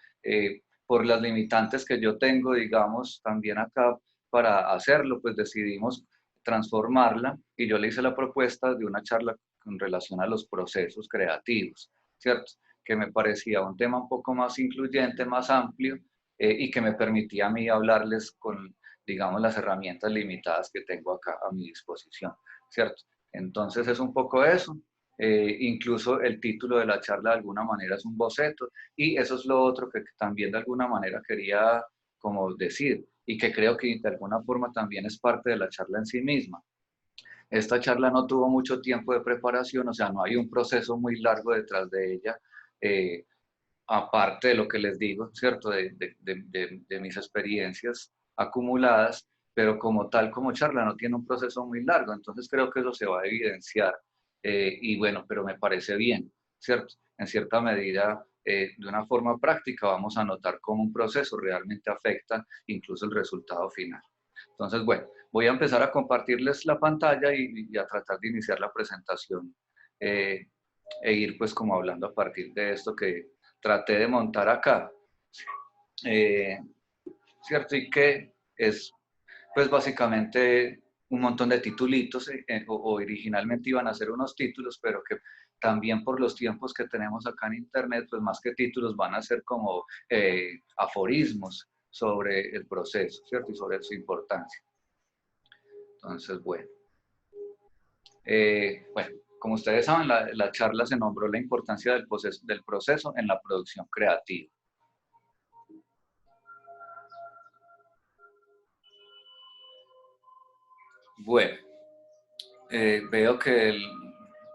B: por las limitantes que yo tengo, digamos, también acá para hacerlo, pues decidimos transformarla y yo le hice la propuesta de una charla con relación a los procesos creativos, ¿cierto? Que me parecía un tema un poco más incluyente, más amplio y que me permitía a mí hablarles con, digamos, las herramientas limitadas que tengo acá a mi disposición, ¿cierto? Entonces es un poco eso. Incluso el título de la charla de alguna manera es un boceto y eso es lo otro que también de alguna manera quería como decir y que creo que de alguna forma también es parte de la charla en sí misma. Esta charla no tuvo mucho tiempo de preparación, o sea, no hay un proceso muy largo detrás de ella, eh, aparte de lo que les digo, ¿cierto? De mis experiencias acumuladas, pero como tal, como charla, no tiene un proceso muy largo, entonces creo que eso se va a evidenciar. Y bueno, pero me parece bien, ¿cierto? En cierta medida, de una forma práctica, vamos a notar cómo un proceso realmente afecta incluso el resultado final. Entonces, bueno, voy a empezar a compartirles la pantalla y a tratar de iniciar la presentación e ir pues como hablando a partir de esto que traté de montar acá. ¿Cierto? Y que es pues básicamente un montón de titulitos, o originalmente iban a ser unos títulos, pero que también por los tiempos que tenemos acá en internet, pues más que títulos van a ser como aforismos sobre el proceso, ¿cierto? Y sobre su importancia. Entonces, bueno. Bueno, como ustedes saben, la charla se nombró la importancia del proceso en la producción creativa. Bueno, veo que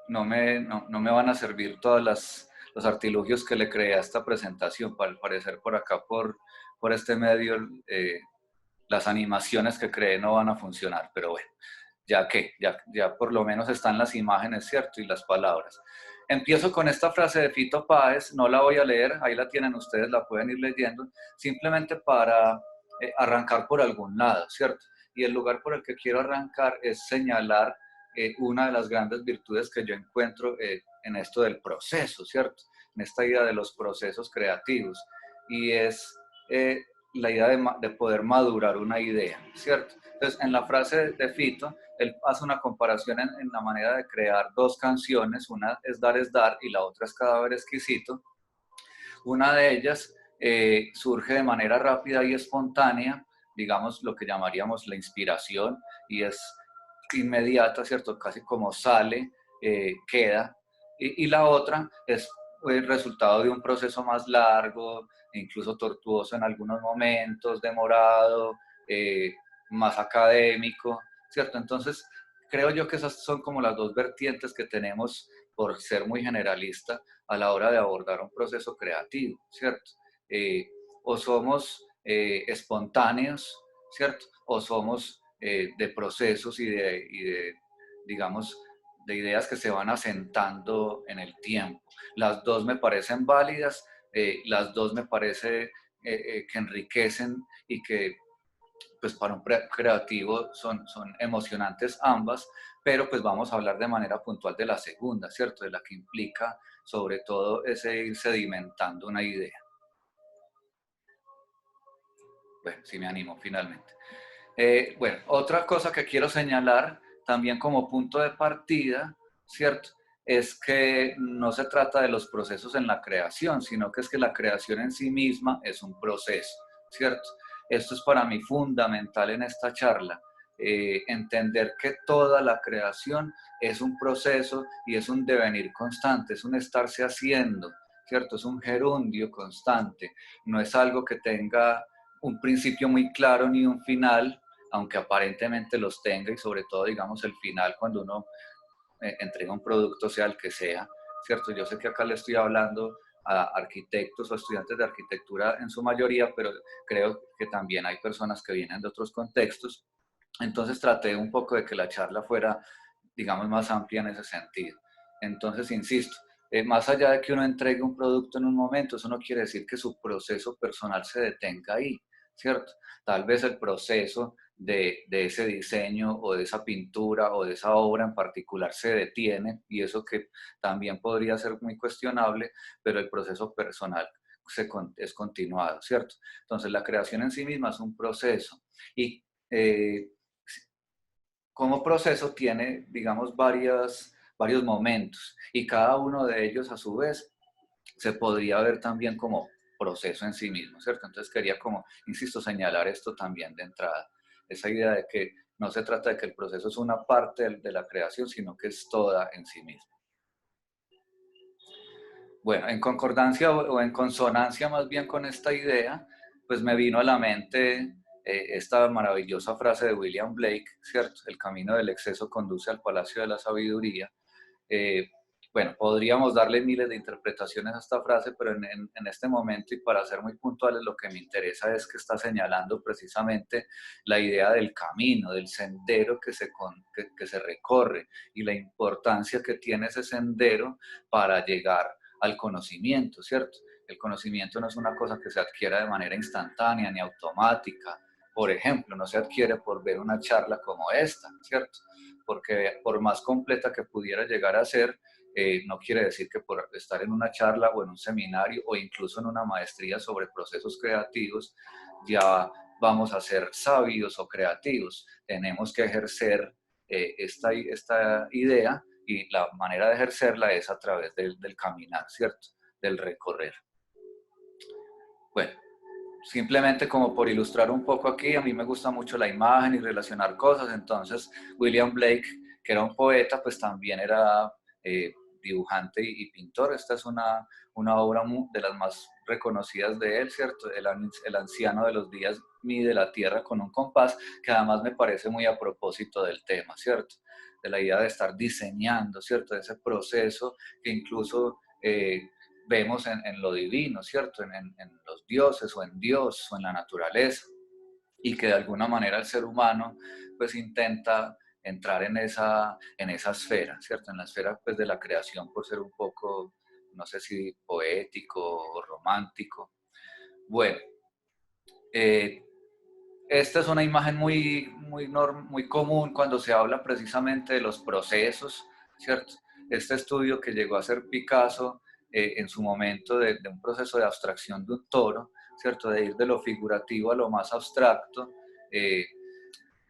B: no me van a servir todos los artilugios que le creé a esta presentación. Al parecer por acá, por este medio, las animaciones que creé no van a funcionar, pero bueno, ya por lo menos están las imágenes, ¿cierto? Y las palabras. Empiezo con esta frase de Fito Páez, no la voy a leer, ahí la tienen ustedes, la pueden ir leyendo, simplemente para arrancar por algún lado, ¿cierto? Y el lugar por el que quiero arrancar es señalar una de las grandes virtudes que yo encuentro en esto del proceso, ¿cierto? En esta idea de los procesos creativos. Y es la idea de poder madurar una idea, ¿cierto? Entonces, en la frase de Fito, él hace una comparación en la manera de crear dos canciones, una es Dar y la otra es Cadáver Exquisito. Una de ellas surge de manera rápida y espontánea, digamos lo que llamaríamos la inspiración, y es inmediata, ¿cierto? Casi como sale, queda. Y la otra es el resultado de un proceso más largo, incluso tortuoso en algunos momentos, demorado, más académico, ¿cierto? Entonces, creo yo que esas son como las dos vertientes que tenemos por ser muy generalista a la hora de abordar un proceso creativo, ¿cierto? O somos espontáneos, ¿cierto? O somos de procesos digamos, de ideas que se van asentando en el tiempo. Las dos me parecen válidas, las dos me parece que enriquecen y que pues para un creativo son emocionantes ambas, pero pues vamos a hablar de manera puntual de la segunda, ¿cierto? De la que implica sobre todo ese ir sedimentando una idea. Bueno, sí me animo finalmente. Bueno, otra cosa que quiero señalar también como punto de partida, ¿cierto? Es que no se trata de los procesos en la creación, sino que es que la creación en sí misma es un proceso, ¿cierto? Esto es para mí fundamental en esta charla, entender que toda la creación es un proceso y es un devenir constante, es un estarse haciendo, ¿cierto? Es un gerundio constante, no es algo que tenga un principio muy claro ni un final, aunque aparentemente los tenga, y sobre todo, digamos, el final cuando uno entrega un producto, sea el que sea, ¿cierto? Yo sé que acá le estoy hablando a arquitectos o estudiantes de arquitectura en su mayoría, pero creo que también hay personas que vienen de otros contextos. Entonces traté un poco de que la charla fuera, digamos, más amplia en ese sentido. Entonces, insisto, más allá de que uno entregue un producto en un momento, eso no quiere decir que su proceso personal se detenga ahí, ¿cierto? Tal vez el proceso de ese diseño o de esa pintura o de esa obra en particular se detiene, y eso que también podría ser muy cuestionable, pero el proceso personal es continuado, ¿cierto? Entonces la creación en sí misma es un proceso y como proceso tiene, digamos, varios momentos, y cada uno de ellos a su vez se podría ver también como proceso en sí mismo, ¿cierto? Entonces quería como, insisto, señalar esto también de entrada, esa idea de que no se trata de que el proceso es una parte de la creación, sino que es toda en sí misma. Bueno, en concordancia o en consonancia más bien con esta idea, pues me vino a la mente esta maravillosa frase de William Blake, ¿cierto? El camino del exceso conduce al palacio de la sabiduría. Bueno, podríamos darle miles de interpretaciones a esta frase, pero en este momento, y para ser muy puntuales, lo que me interesa es que está señalando precisamente la idea del camino, del sendero que se recorre, y la importancia que tiene ese sendero para llegar al conocimiento, ¿cierto? El conocimiento no es una cosa que se adquiera de manera instantánea ni automática. Por ejemplo, no se adquiere por ver una charla como esta, ¿cierto? Porque por más completa que pudiera llegar a ser, no quiere decir que por estar en una charla o en un seminario o incluso en una maestría sobre procesos creativos ya vamos a ser sabios o creativos. Tenemos que ejercer esta idea, y la manera de ejercerla es a través del caminar, ¿cierto? Del recorrer. Bueno, simplemente como por ilustrar un poco aquí, a mí me gusta mucho la imagen y relacionar cosas. Entonces William Blake, que era un poeta, pues también era dibujante y pintor. Esta es una obra de las más reconocidas de él, ¿cierto? El anciano de los días mide la tierra con un compás, que además me parece muy a propósito del tema, ¿cierto? De la idea de estar diseñando, ¿cierto? De ese proceso que incluso vemos en lo divino, ¿cierto? En los dioses o en Dios o en la naturaleza, y que de alguna manera el ser humano pues intenta entrar en esa esfera, ¿cierto? En la esfera pues de la creación, por ser un poco, no sé si poético o romántico. Bueno, esta es una imagen muy común cuando se habla precisamente de los procesos, ¿cierto? Este estudio que llegó a hacer Picasso en su momento de un proceso de abstracción de un toro, ¿cierto? De ir de lo figurativo a lo más abstracto,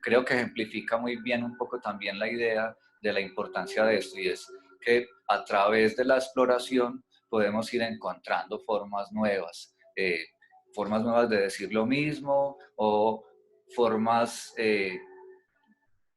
B: creo que ejemplifica muy bien un poco también la idea de la importancia de esto, y es que a través de la exploración podemos ir encontrando formas nuevas de decir lo mismo, o formas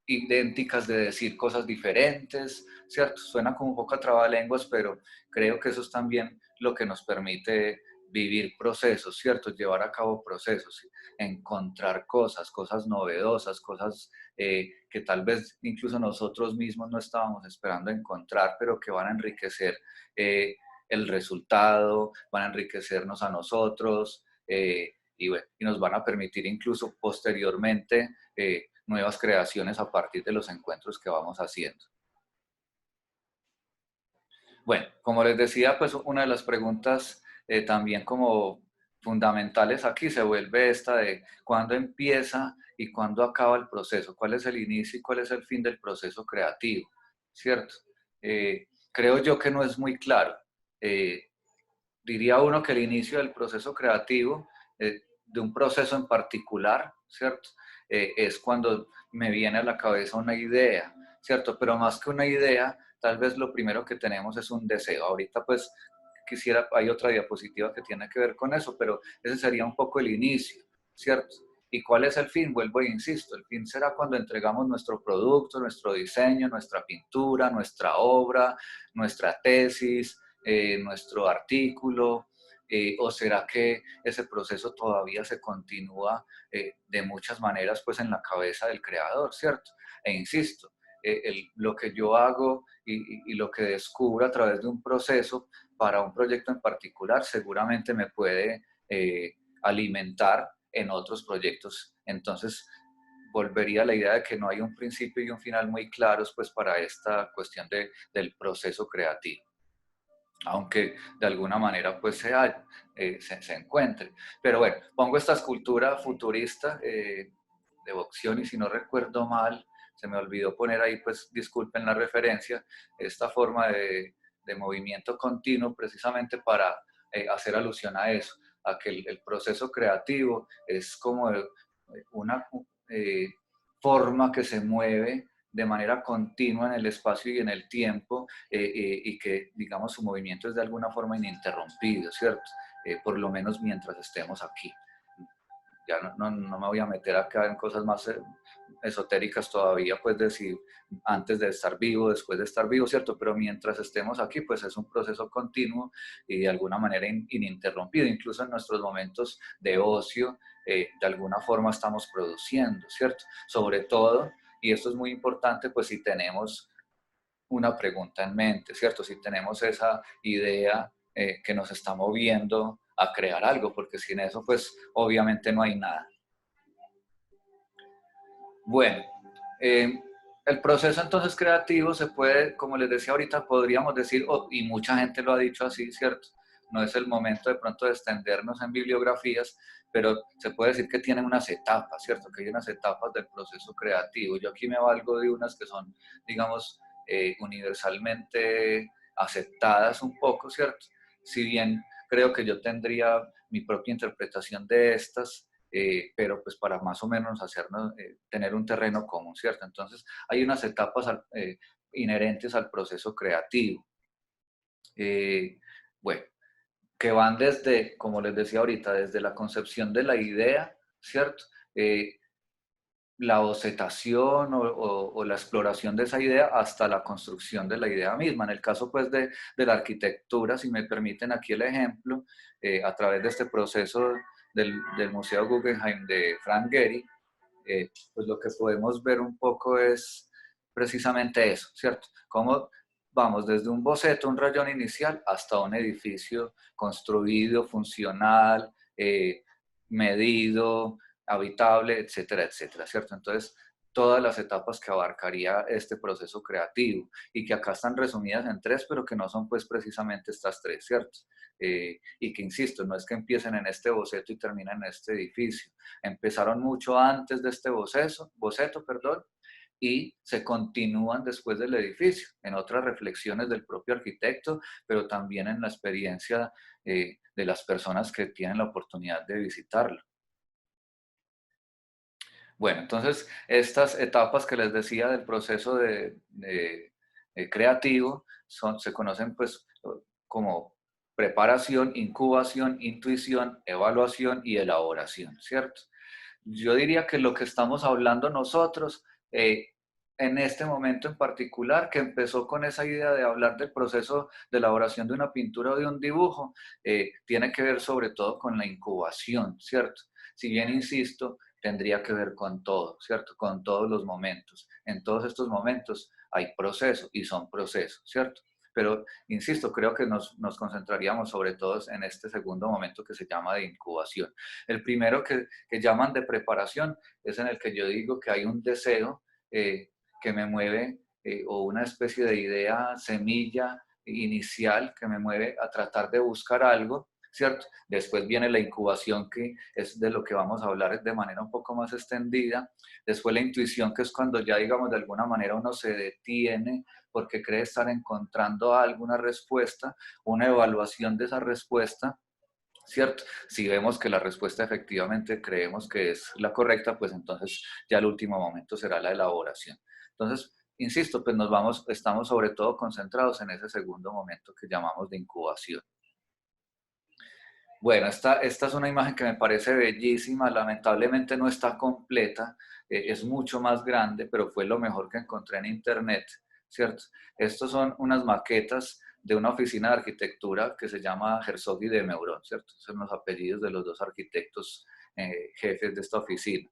B: idénticas de decir cosas diferentes, ¿cierto? Suena como un poco a trabalenguas, pero creo que eso es también lo que nos permite vivir procesos, ¿cierto? Llevar a cabo procesos, encontrar cosas novedosas, cosas que tal vez incluso nosotros mismos no estábamos esperando encontrar, pero que van a enriquecer el resultado, van a enriquecernos a nosotros, y, bueno, y nos van a permitir incluso posteriormente nuevas creaciones a partir de los encuentros que vamos haciendo. Bueno, como les decía, pues una de las preguntas también como fundamentales aquí se vuelve esta de cuándo empieza y cuándo acaba el proceso, cuál es el inicio y cuál es el fin del proceso creativo, ¿cierto? Creo yo que no es muy claro. Diría uno que el inicio del proceso creativo, de un proceso en particular, ¿cierto? Es cuando me viene a la cabeza una idea, ¿cierto? Pero más que una idea, tal vez lo primero que tenemos es un deseo. Ahorita pues hay otra diapositiva que tiene que ver con eso, pero ese sería un poco el inicio, ¿cierto? ¿Y cuál es el fin? Vuelvo e insisto, el fin será cuando entregamos nuestro producto, nuestro diseño, nuestra pintura, nuestra obra, nuestra tesis, nuestro artículo, o será que ese proceso todavía se continúa de muchas maneras pues en la cabeza del creador, ¿cierto? E insisto, lo que yo hago y lo que descubro a través de un proceso para un proyecto en particular seguramente me puede alimentar en otros proyectos. Entonces, volvería a la idea de que no hay un principio y un final muy claros pues para esta cuestión del proceso creativo, aunque de alguna manera pues se encuentre. Pero bueno, pongo esta escultura futurista de Boxioni, si no recuerdo mal, se me olvidó poner ahí, pues disculpen la referencia, esta forma de movimiento continuo precisamente para hacer alusión a eso, a que el proceso creativo es como una forma que se mueve de manera continua en el espacio y en el tiempo, y que, digamos, su movimiento es de alguna forma ininterrumpido, ¿cierto? Por lo menos mientras estemos aquí. Ya no me voy a meter acá en cosas más esotéricas todavía, pues decir antes de estar vivo, después de estar vivo, ¿cierto? Pero mientras estemos aquí, pues es un proceso continuo y de alguna manera ininterrumpido. Incluso en nuestros momentos de ocio, de alguna forma estamos produciendo, ¿cierto? Sobre todo, y esto es muy importante, pues si tenemos una pregunta en mente, ¿cierto? Si tenemos esa idea que nos está moviendo a crear algo, porque sin eso, pues obviamente no hay nada. Bueno, el proceso entonces creativo se puede, como les decía ahorita, podríamos decir, y mucha gente lo ha dicho así, ¿cierto? No es el momento de pronto de extendernos en bibliografías, pero se puede decir que tienen unas etapas, ¿cierto? Que hay unas etapas del proceso creativo. Yo aquí me valgo de unas que son, digamos, universalmente aceptadas un poco, ¿cierto? Si bien creo que yo tendría mi propia interpretación de estas, pero pues para más o menos hacernos, tener un terreno común, ¿cierto? Entonces hay unas etapas inherentes al proceso creativo. Bueno, que van desde, como les decía ahorita, desde la concepción de la idea, ¿cierto? La bocetación o la exploración de esa idea hasta la construcción de la idea misma. En el caso pues de la arquitectura, si me permiten aquí el ejemplo, a través de este proceso del Museo Guggenheim de Frank Gehry, pues lo que podemos ver un poco es precisamente eso, ¿cierto? Cómo vamos desde un boceto, un rayón inicial, hasta un edificio construido, funcional, medido, habitable, etcétera, etcétera, ¿cierto? Entonces, todas las etapas que abarcaría este proceso creativo y que acá están resumidas en tres, pero que no son pues precisamente estas tres, ¿cierto? Y que, insisto, no es que empiecen en este boceto y terminen en este edificio. Empezaron mucho antes de este boceto, perdón, y se continúan después del edificio, en otras reflexiones del propio arquitecto, pero también en la experiencia de las personas que tienen la oportunidad de visitarlo. Bueno, entonces estas etapas que les decía del proceso creativo se conocen pues como preparación, incubación, intuición, evaluación y elaboración, ¿cierto? Yo diría que lo que estamos hablando nosotros, en este momento en particular, que empezó con esa idea de hablar del proceso de elaboración de una pintura o de un dibujo, tiene que ver sobre todo con la incubación, ¿cierto? Si bien insisto, tendría que ver con todo, ¿cierto? Con todos los momentos. En todos estos momentos hay procesos y son procesos, ¿cierto? Pero, insisto, creo que nos concentraríamos sobre todo en este segundo momento que se llama de incubación. El primero que llaman de preparación es en el que yo digo que hay un deseo que me mueve o una especie de idea, semilla inicial que me mueve a tratar de buscar algo, ¿cierto? Después viene la incubación, que es de lo que vamos a hablar de manera un poco más extendida. Después la intuición, que es cuando ya, digamos, de alguna manera uno se detiene porque cree estar encontrando alguna respuesta, una evaluación de esa respuesta, ¿cierto? Si vemos que la respuesta efectivamente creemos que es la correcta, pues entonces ya el último momento será la elaboración. Entonces, insisto, pues estamos sobre todo concentrados en ese segundo momento que llamamos de incubación. Bueno, esta es una imagen que me parece bellísima, lamentablemente no está completa, es mucho más grande, pero fue lo mejor que encontré en internet, ¿cierto? Estos son unas maquetas de una oficina de arquitectura que se llama Herzog y de Meuron, ¿cierto? Son los apellidos de los dos arquitectos jefes de esta oficina.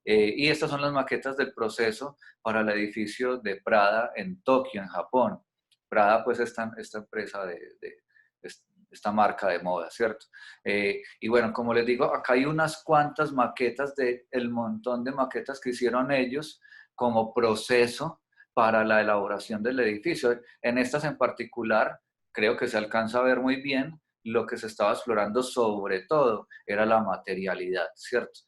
B: Y estas son las maquetas del proceso para el edificio de Prada en Tokio, en Japón. Prada, pues, esta empresa esta marca de moda, ¿cierto? Y bueno, como les digo, acá hay unas cuantas maquetas del montón de maquetas que hicieron ellos como proceso para la elaboración del edificio. En estas en particular, creo que se alcanza a ver muy bien lo que se estaba explorando sobre todo era la materialidad, ¿cierto?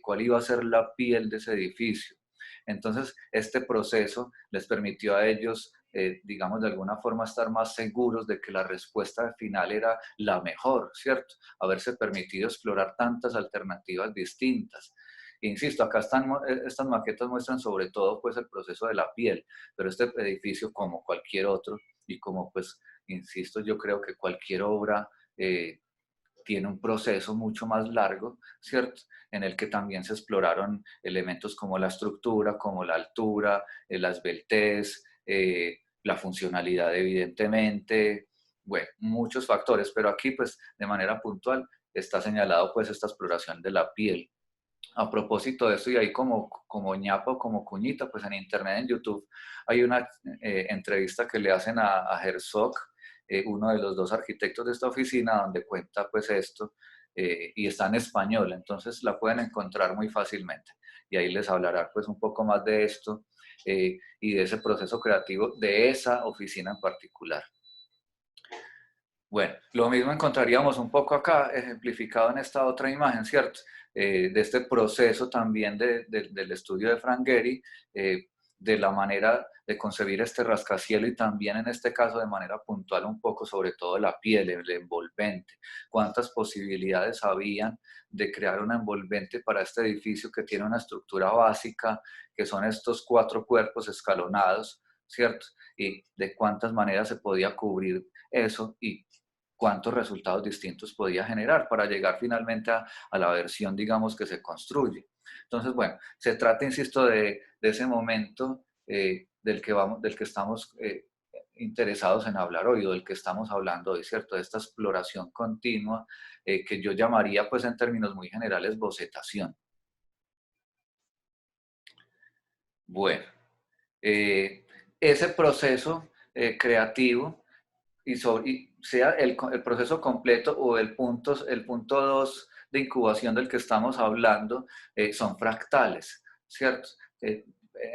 B: ¿Cuál iba a ser la piel de ese edificio? Entonces, este proceso les permitió a ellos, digamos, de alguna forma estar más seguros de que la respuesta final era la mejor, ¿cierto? Haberse permitido explorar tantas alternativas distintas. Insisto, acá estas maquetas muestran sobre todo pues el proceso de la piel, pero este edificio, como cualquier otro, y como pues, insisto, yo creo que cualquier obra tiene un proceso mucho más largo, ¿cierto? En el que también se exploraron elementos como la estructura, como la altura, la esbeltez, la funcionalidad evidentemente, bueno, muchos factores, pero aquí pues de manera puntual está señalado pues esta exploración de la piel. A propósito de esto, y ahí como ñapa o como cuñita, pues en internet, en YouTube, hay una entrevista que le hacen a Herzog, uno de los dos arquitectos de esta oficina, donde cuenta pues esto, y está en español, entonces la pueden encontrar muy fácilmente. Y ahí les hablará pues un poco más de esto y de ese proceso creativo de esa oficina en particular. Bueno, lo mismo encontraríamos un poco acá, ejemplificado en esta otra imagen, ¿cierto? De este proceso también del estudio de Frank Gehry, de la manera de concebir este rascacielos y también en este caso de manera puntual un poco sobre todo la piel, el envolvente. ¿Cuántas posibilidades habían de crear un envolvente para este edificio que tiene una estructura básica, que son estos 4 cuerpos escalonados, ¿cierto? Y de cuántas maneras se podía cubrir eso y cuántos resultados distintos podía generar para llegar finalmente a la versión, digamos, que se construye. Entonces, bueno, se trata, insisto, de ese momento del que estamos interesados en hablar hoy, o del que estamos hablando hoy, ¿cierto? De esta exploración continua que yo llamaría, pues en términos muy generales, bocetación. Bueno, ese proceso creativo y sea el proceso completo o el punto 2 de incubación del que estamos hablando, son fractales, ¿cierto? He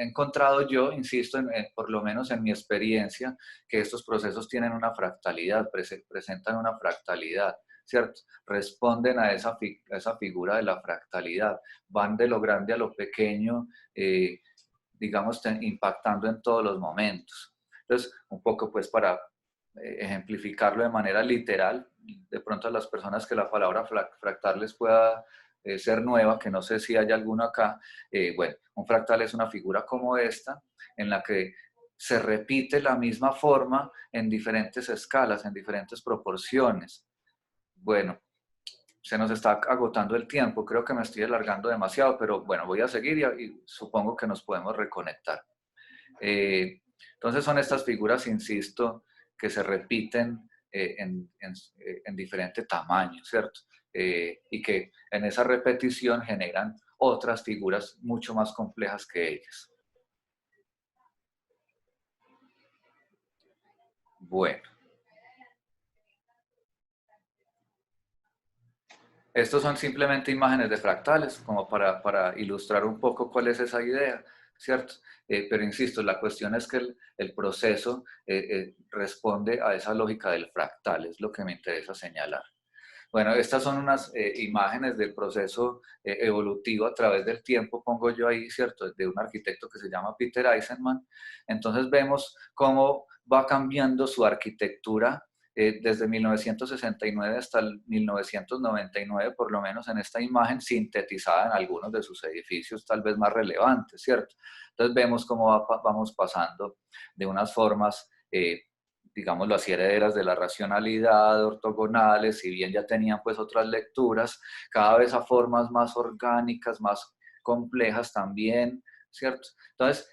B: encontrado yo, insisto, por lo menos en mi experiencia, que estos procesos tienen una fractalidad, presentan una fractalidad, ¿cierto? Responden a esa figura de la fractalidad, van de lo grande a lo pequeño, digamos, impactando en todos los momentos. Entonces, un poco pues para ejemplificarlo de manera literal, de pronto a las personas que la palabra fractal les pueda ser nueva, que no sé si hay alguno acá, bueno, un fractal es una figura como esta, en la que se repite la misma forma en diferentes escalas, en diferentes proporciones. Bueno, se nos está agotando el tiempo, creo que me estoy alargando demasiado, pero bueno, voy a seguir y supongo que nos podemos reconectar. Entonces son estas figuras, insisto, que se repiten en diferente tamaño, ¿cierto? Y que en esa repetición generan otras figuras mucho más complejas que ellas. Bueno. Estos son simplemente imágenes de fractales, como para ilustrar un poco cuál es esa idea, ¿cierto? Pero insisto, la cuestión es que el proceso responde a esa lógica del fractal, es lo que me interesa señalar. Bueno, estas son unas imágenes del proceso evolutivo a través del tiempo, pongo yo ahí, ¿cierto? De un arquitecto que se llama Peter Eisenman. Entonces vemos cómo va cambiando su arquitectura desde 1969 hasta el 1999, por lo menos en esta imagen, sintetizada en algunos de sus edificios tal vez más relevantes, ¿cierto? Entonces vemos cómo vamos pasando de unas formas digámoslo así, herederas de la racionalidad, ortogonales, si bien ya tenían pues otras lecturas, cada vez a formas más orgánicas, más complejas también, ¿cierto? Entonces,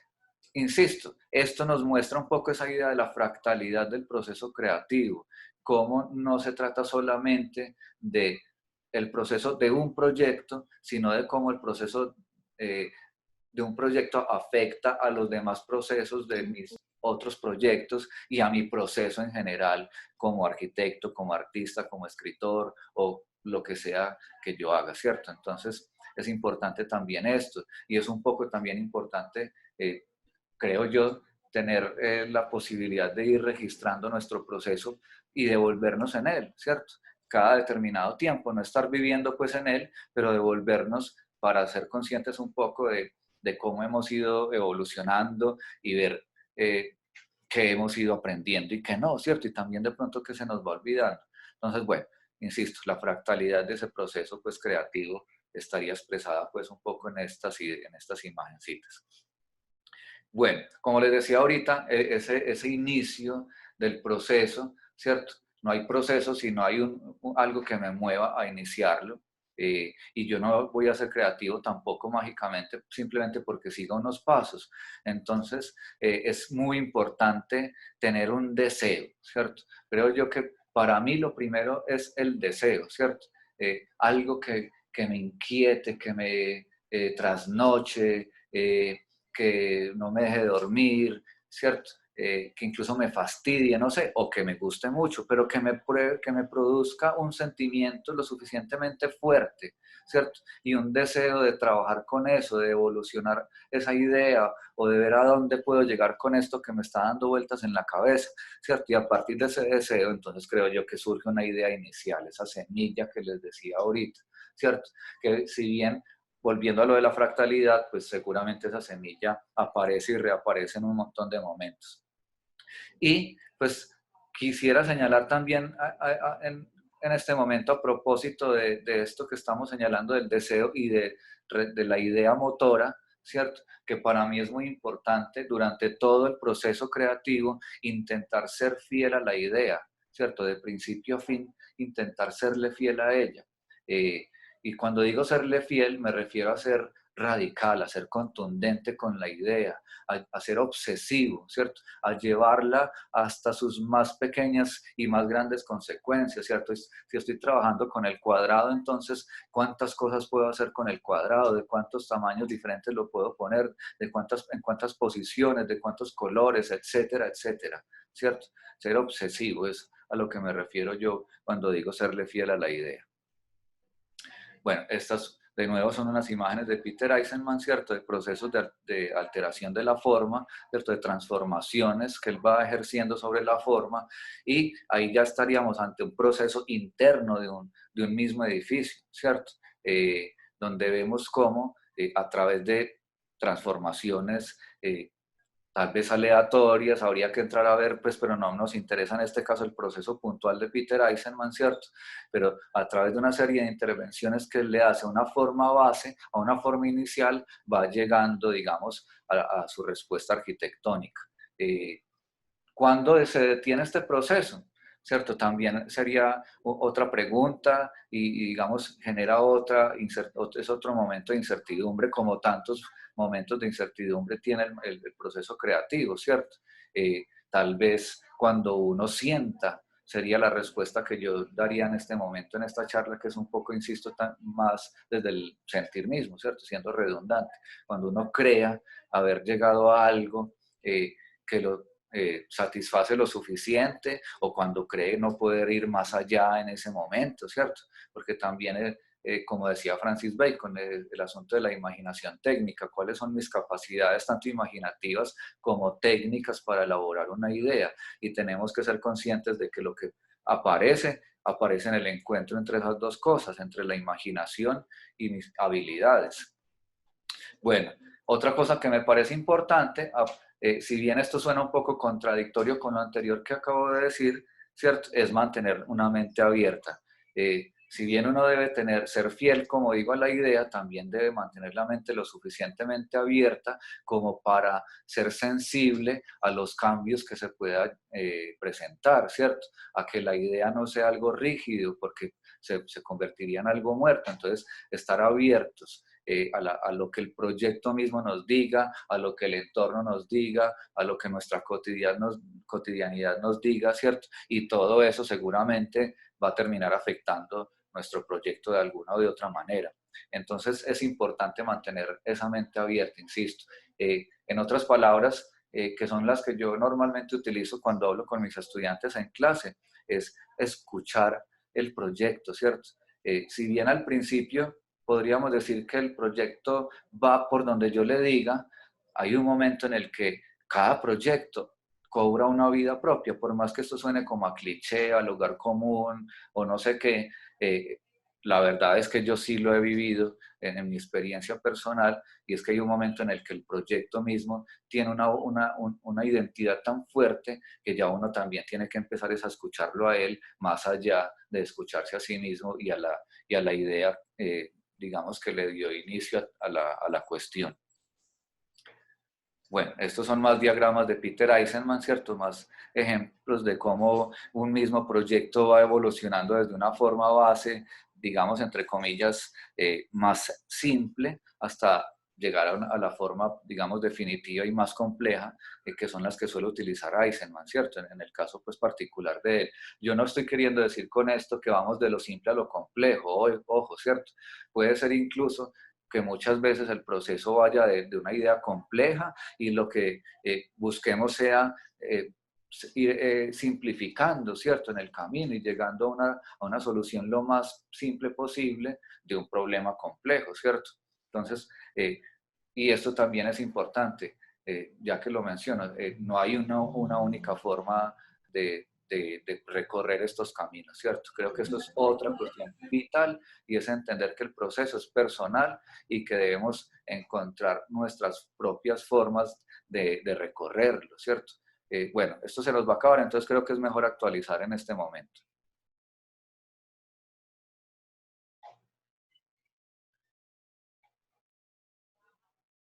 B: insisto, esto nos muestra un poco esa idea de la fractalidad del proceso creativo, cómo no se trata solamente de el proceso de un proyecto, sino de cómo el proceso de un proyecto afecta a los demás procesos de mis otros proyectos y a mi proceso en general como arquitecto, como artista, como escritor o lo que sea que yo haga, ¿cierto? Entonces es importante también esto y es un poco también importante, creo yo, tener la posibilidad de ir registrando nuestro proceso y devolvernos en él, ¿cierto? Cada determinado tiempo, no estar viviendo pues en él, pero devolvernos para ser conscientes un poco de cómo hemos ido evolucionando y ver qué hemos ido aprendiendo y qué no, ¿cierto? Y también de pronto que se nos va olvidando. Entonces, bueno, insisto, la fractalidad de ese proceso pues creativo estaría expresada pues un poco en estas imagencitas. Bueno, como les decía ahorita, ese inicio del proceso, ¿cierto? No hay proceso si no hay algo que me mueva a iniciarlo. Y yo no voy a ser creativo tampoco mágicamente, simplemente porque siga unos pasos. Entonces, es muy importante tener un deseo, ¿cierto? Creo yo que para mí lo primero es el deseo, ¿cierto? Algo que me inquiete, que me trasnoche, que no me deje dormir, ¿cierto? Que incluso me fastidie, no sé, o que me guste mucho, pero que me produzca un sentimiento lo suficientemente fuerte, ¿cierto? Y un deseo de trabajar con eso, de evolucionar esa idea o de ver a dónde puedo llegar con esto que me está dando vueltas en la cabeza, ¿cierto? Y a partir de ese deseo, entonces creo yo que surge una idea inicial, esa semilla que les decía ahorita, ¿cierto? Que si bien volviendo a lo de la fractalidad, pues seguramente esa semilla aparece y reaparece en un montón de momentos. Y pues quisiera señalar también en este momento a propósito de esto que estamos señalando del deseo y de la idea motora, ¿cierto? Que para mí es muy importante durante todo el proceso creativo intentar ser fiel a la idea, ¿cierto? De principio a fin, intentar serle fiel a ella. Y cuando digo serle fiel, me refiero a ser radical, a ser contundente con la idea, a ser obsesivo, ¿cierto? A llevarla hasta sus más pequeñas y más grandes consecuencias, ¿cierto? Si estoy trabajando con el cuadrado, entonces, ¿cuántas cosas puedo hacer con el cuadrado? ¿De cuántos tamaños diferentes lo puedo poner? ¿En cuántas posiciones? ¿De cuántos colores? Etcétera, etcétera, ¿cierto? Ser obsesivo es a lo que me refiero yo cuando digo serle fiel a la idea. Bueno, estas de nuevo son unas imágenes de Peter Eisenman, ¿cierto? De procesos de alteración de la forma, ¿cierto? De transformaciones que él va ejerciendo sobre la forma y ahí ya estaríamos ante un proceso interno de un mismo edificio, ¿cierto? Donde vemos cómo a través de transformaciones tal vez aleatorias, habría que entrar a ver, pues, pero no nos interesa en este caso el proceso puntual de Peter Eisenman, ¿cierto? Pero a través de una serie de intervenciones que le hace a una forma base, a una forma inicial, va llegando, digamos, a su respuesta arquitectónica. ¿Cuándo se detiene este proceso? ¿Cierto? También sería otra pregunta y digamos, genera es otro momento de incertidumbre, como tantos momentos de incertidumbre tiene el proceso creativo, ¿cierto? Tal vez cuando uno sienta, sería la respuesta que yo daría en este momento, en esta charla, que es un poco, insisto, más desde el sentir mismo, ¿cierto? Siendo redundante. Cuando uno crea haber llegado a algo que lo satisface lo suficiente, o cuando cree no poder ir más allá en ese momento, ¿cierto? Porque también, como decía Francis Bacon, el asunto de la imaginación técnica, cuáles son mis capacidades tanto imaginativas como técnicas para elaborar una idea, y tenemos que ser conscientes de que lo que aparece en el encuentro entre esas dos cosas, entre la imaginación y mis habilidades. Bueno, otra cosa que me parece importante, si bien esto suena un poco contradictorio con lo anterior que acabo de decir, ¿cierto? Es mantener una mente abierta. Si bien uno debe ser fiel, como digo, a la idea, también debe mantener la mente lo suficientemente abierta como para ser sensible a los cambios que se puedan presentar, ¿cierto? A que la idea no sea algo rígido, porque se convertiría en algo muerto. Entonces, estar abiertos a lo que el proyecto mismo nos diga, a lo que el entorno nos diga, a lo que nuestra cotidianidad nos diga, ¿cierto? Y todo eso seguramente va a terminar afectando nuestro proyecto de alguna o de otra manera. Entonces es importante mantener esa mente abierta, insisto. En otras palabras, que son las que yo normalmente utilizo cuando hablo con mis estudiantes en clase, es escuchar el proyecto, ¿cierto? Si bien al principio podríamos decir que el proyecto va por donde yo le diga, hay un momento en el que cada proyecto cobra una vida propia, por más que esto suene como a cliché, a lugar común o no sé qué, la verdad es que yo sí lo he vivido en mi experiencia personal, y es que hay un momento en el que el proyecto mismo tiene una identidad tan fuerte que ya uno también tiene que empezar a escucharlo a él, más allá de escucharse a sí mismo y a la idea, digamos, que le dio inicio a la cuestión. Bueno, estos son más diagramas de Peter Eisenman, ¿cierto? Más ejemplos de cómo un mismo proyecto va evolucionando desde una forma base, digamos, entre comillas, más simple, hasta llegar a la forma, digamos, definitiva y más compleja, que son las que suele utilizar Eisenman, ¿cierto? En el caso, pues, particular de él. Yo no estoy queriendo decir con esto que vamos de lo simple a lo complejo, ojo, ¿cierto? Puede ser incluso que muchas veces el proceso vaya de una idea compleja y lo que busquemos sea ir simplificando, ¿cierto?, en el camino y llegando a una solución lo más simple posible de un problema complejo, ¿cierto? Entonces, y esto también es importante, ya que lo menciono, no hay una única forma de recorrer estos caminos, ¿cierto? Creo que esto es otra cuestión vital, y es entender que el proceso es personal y que debemos encontrar nuestras propias formas de recorrerlo, ¿cierto? Bueno, esto se nos va a acabar, entonces creo que es mejor actualizar en este momento.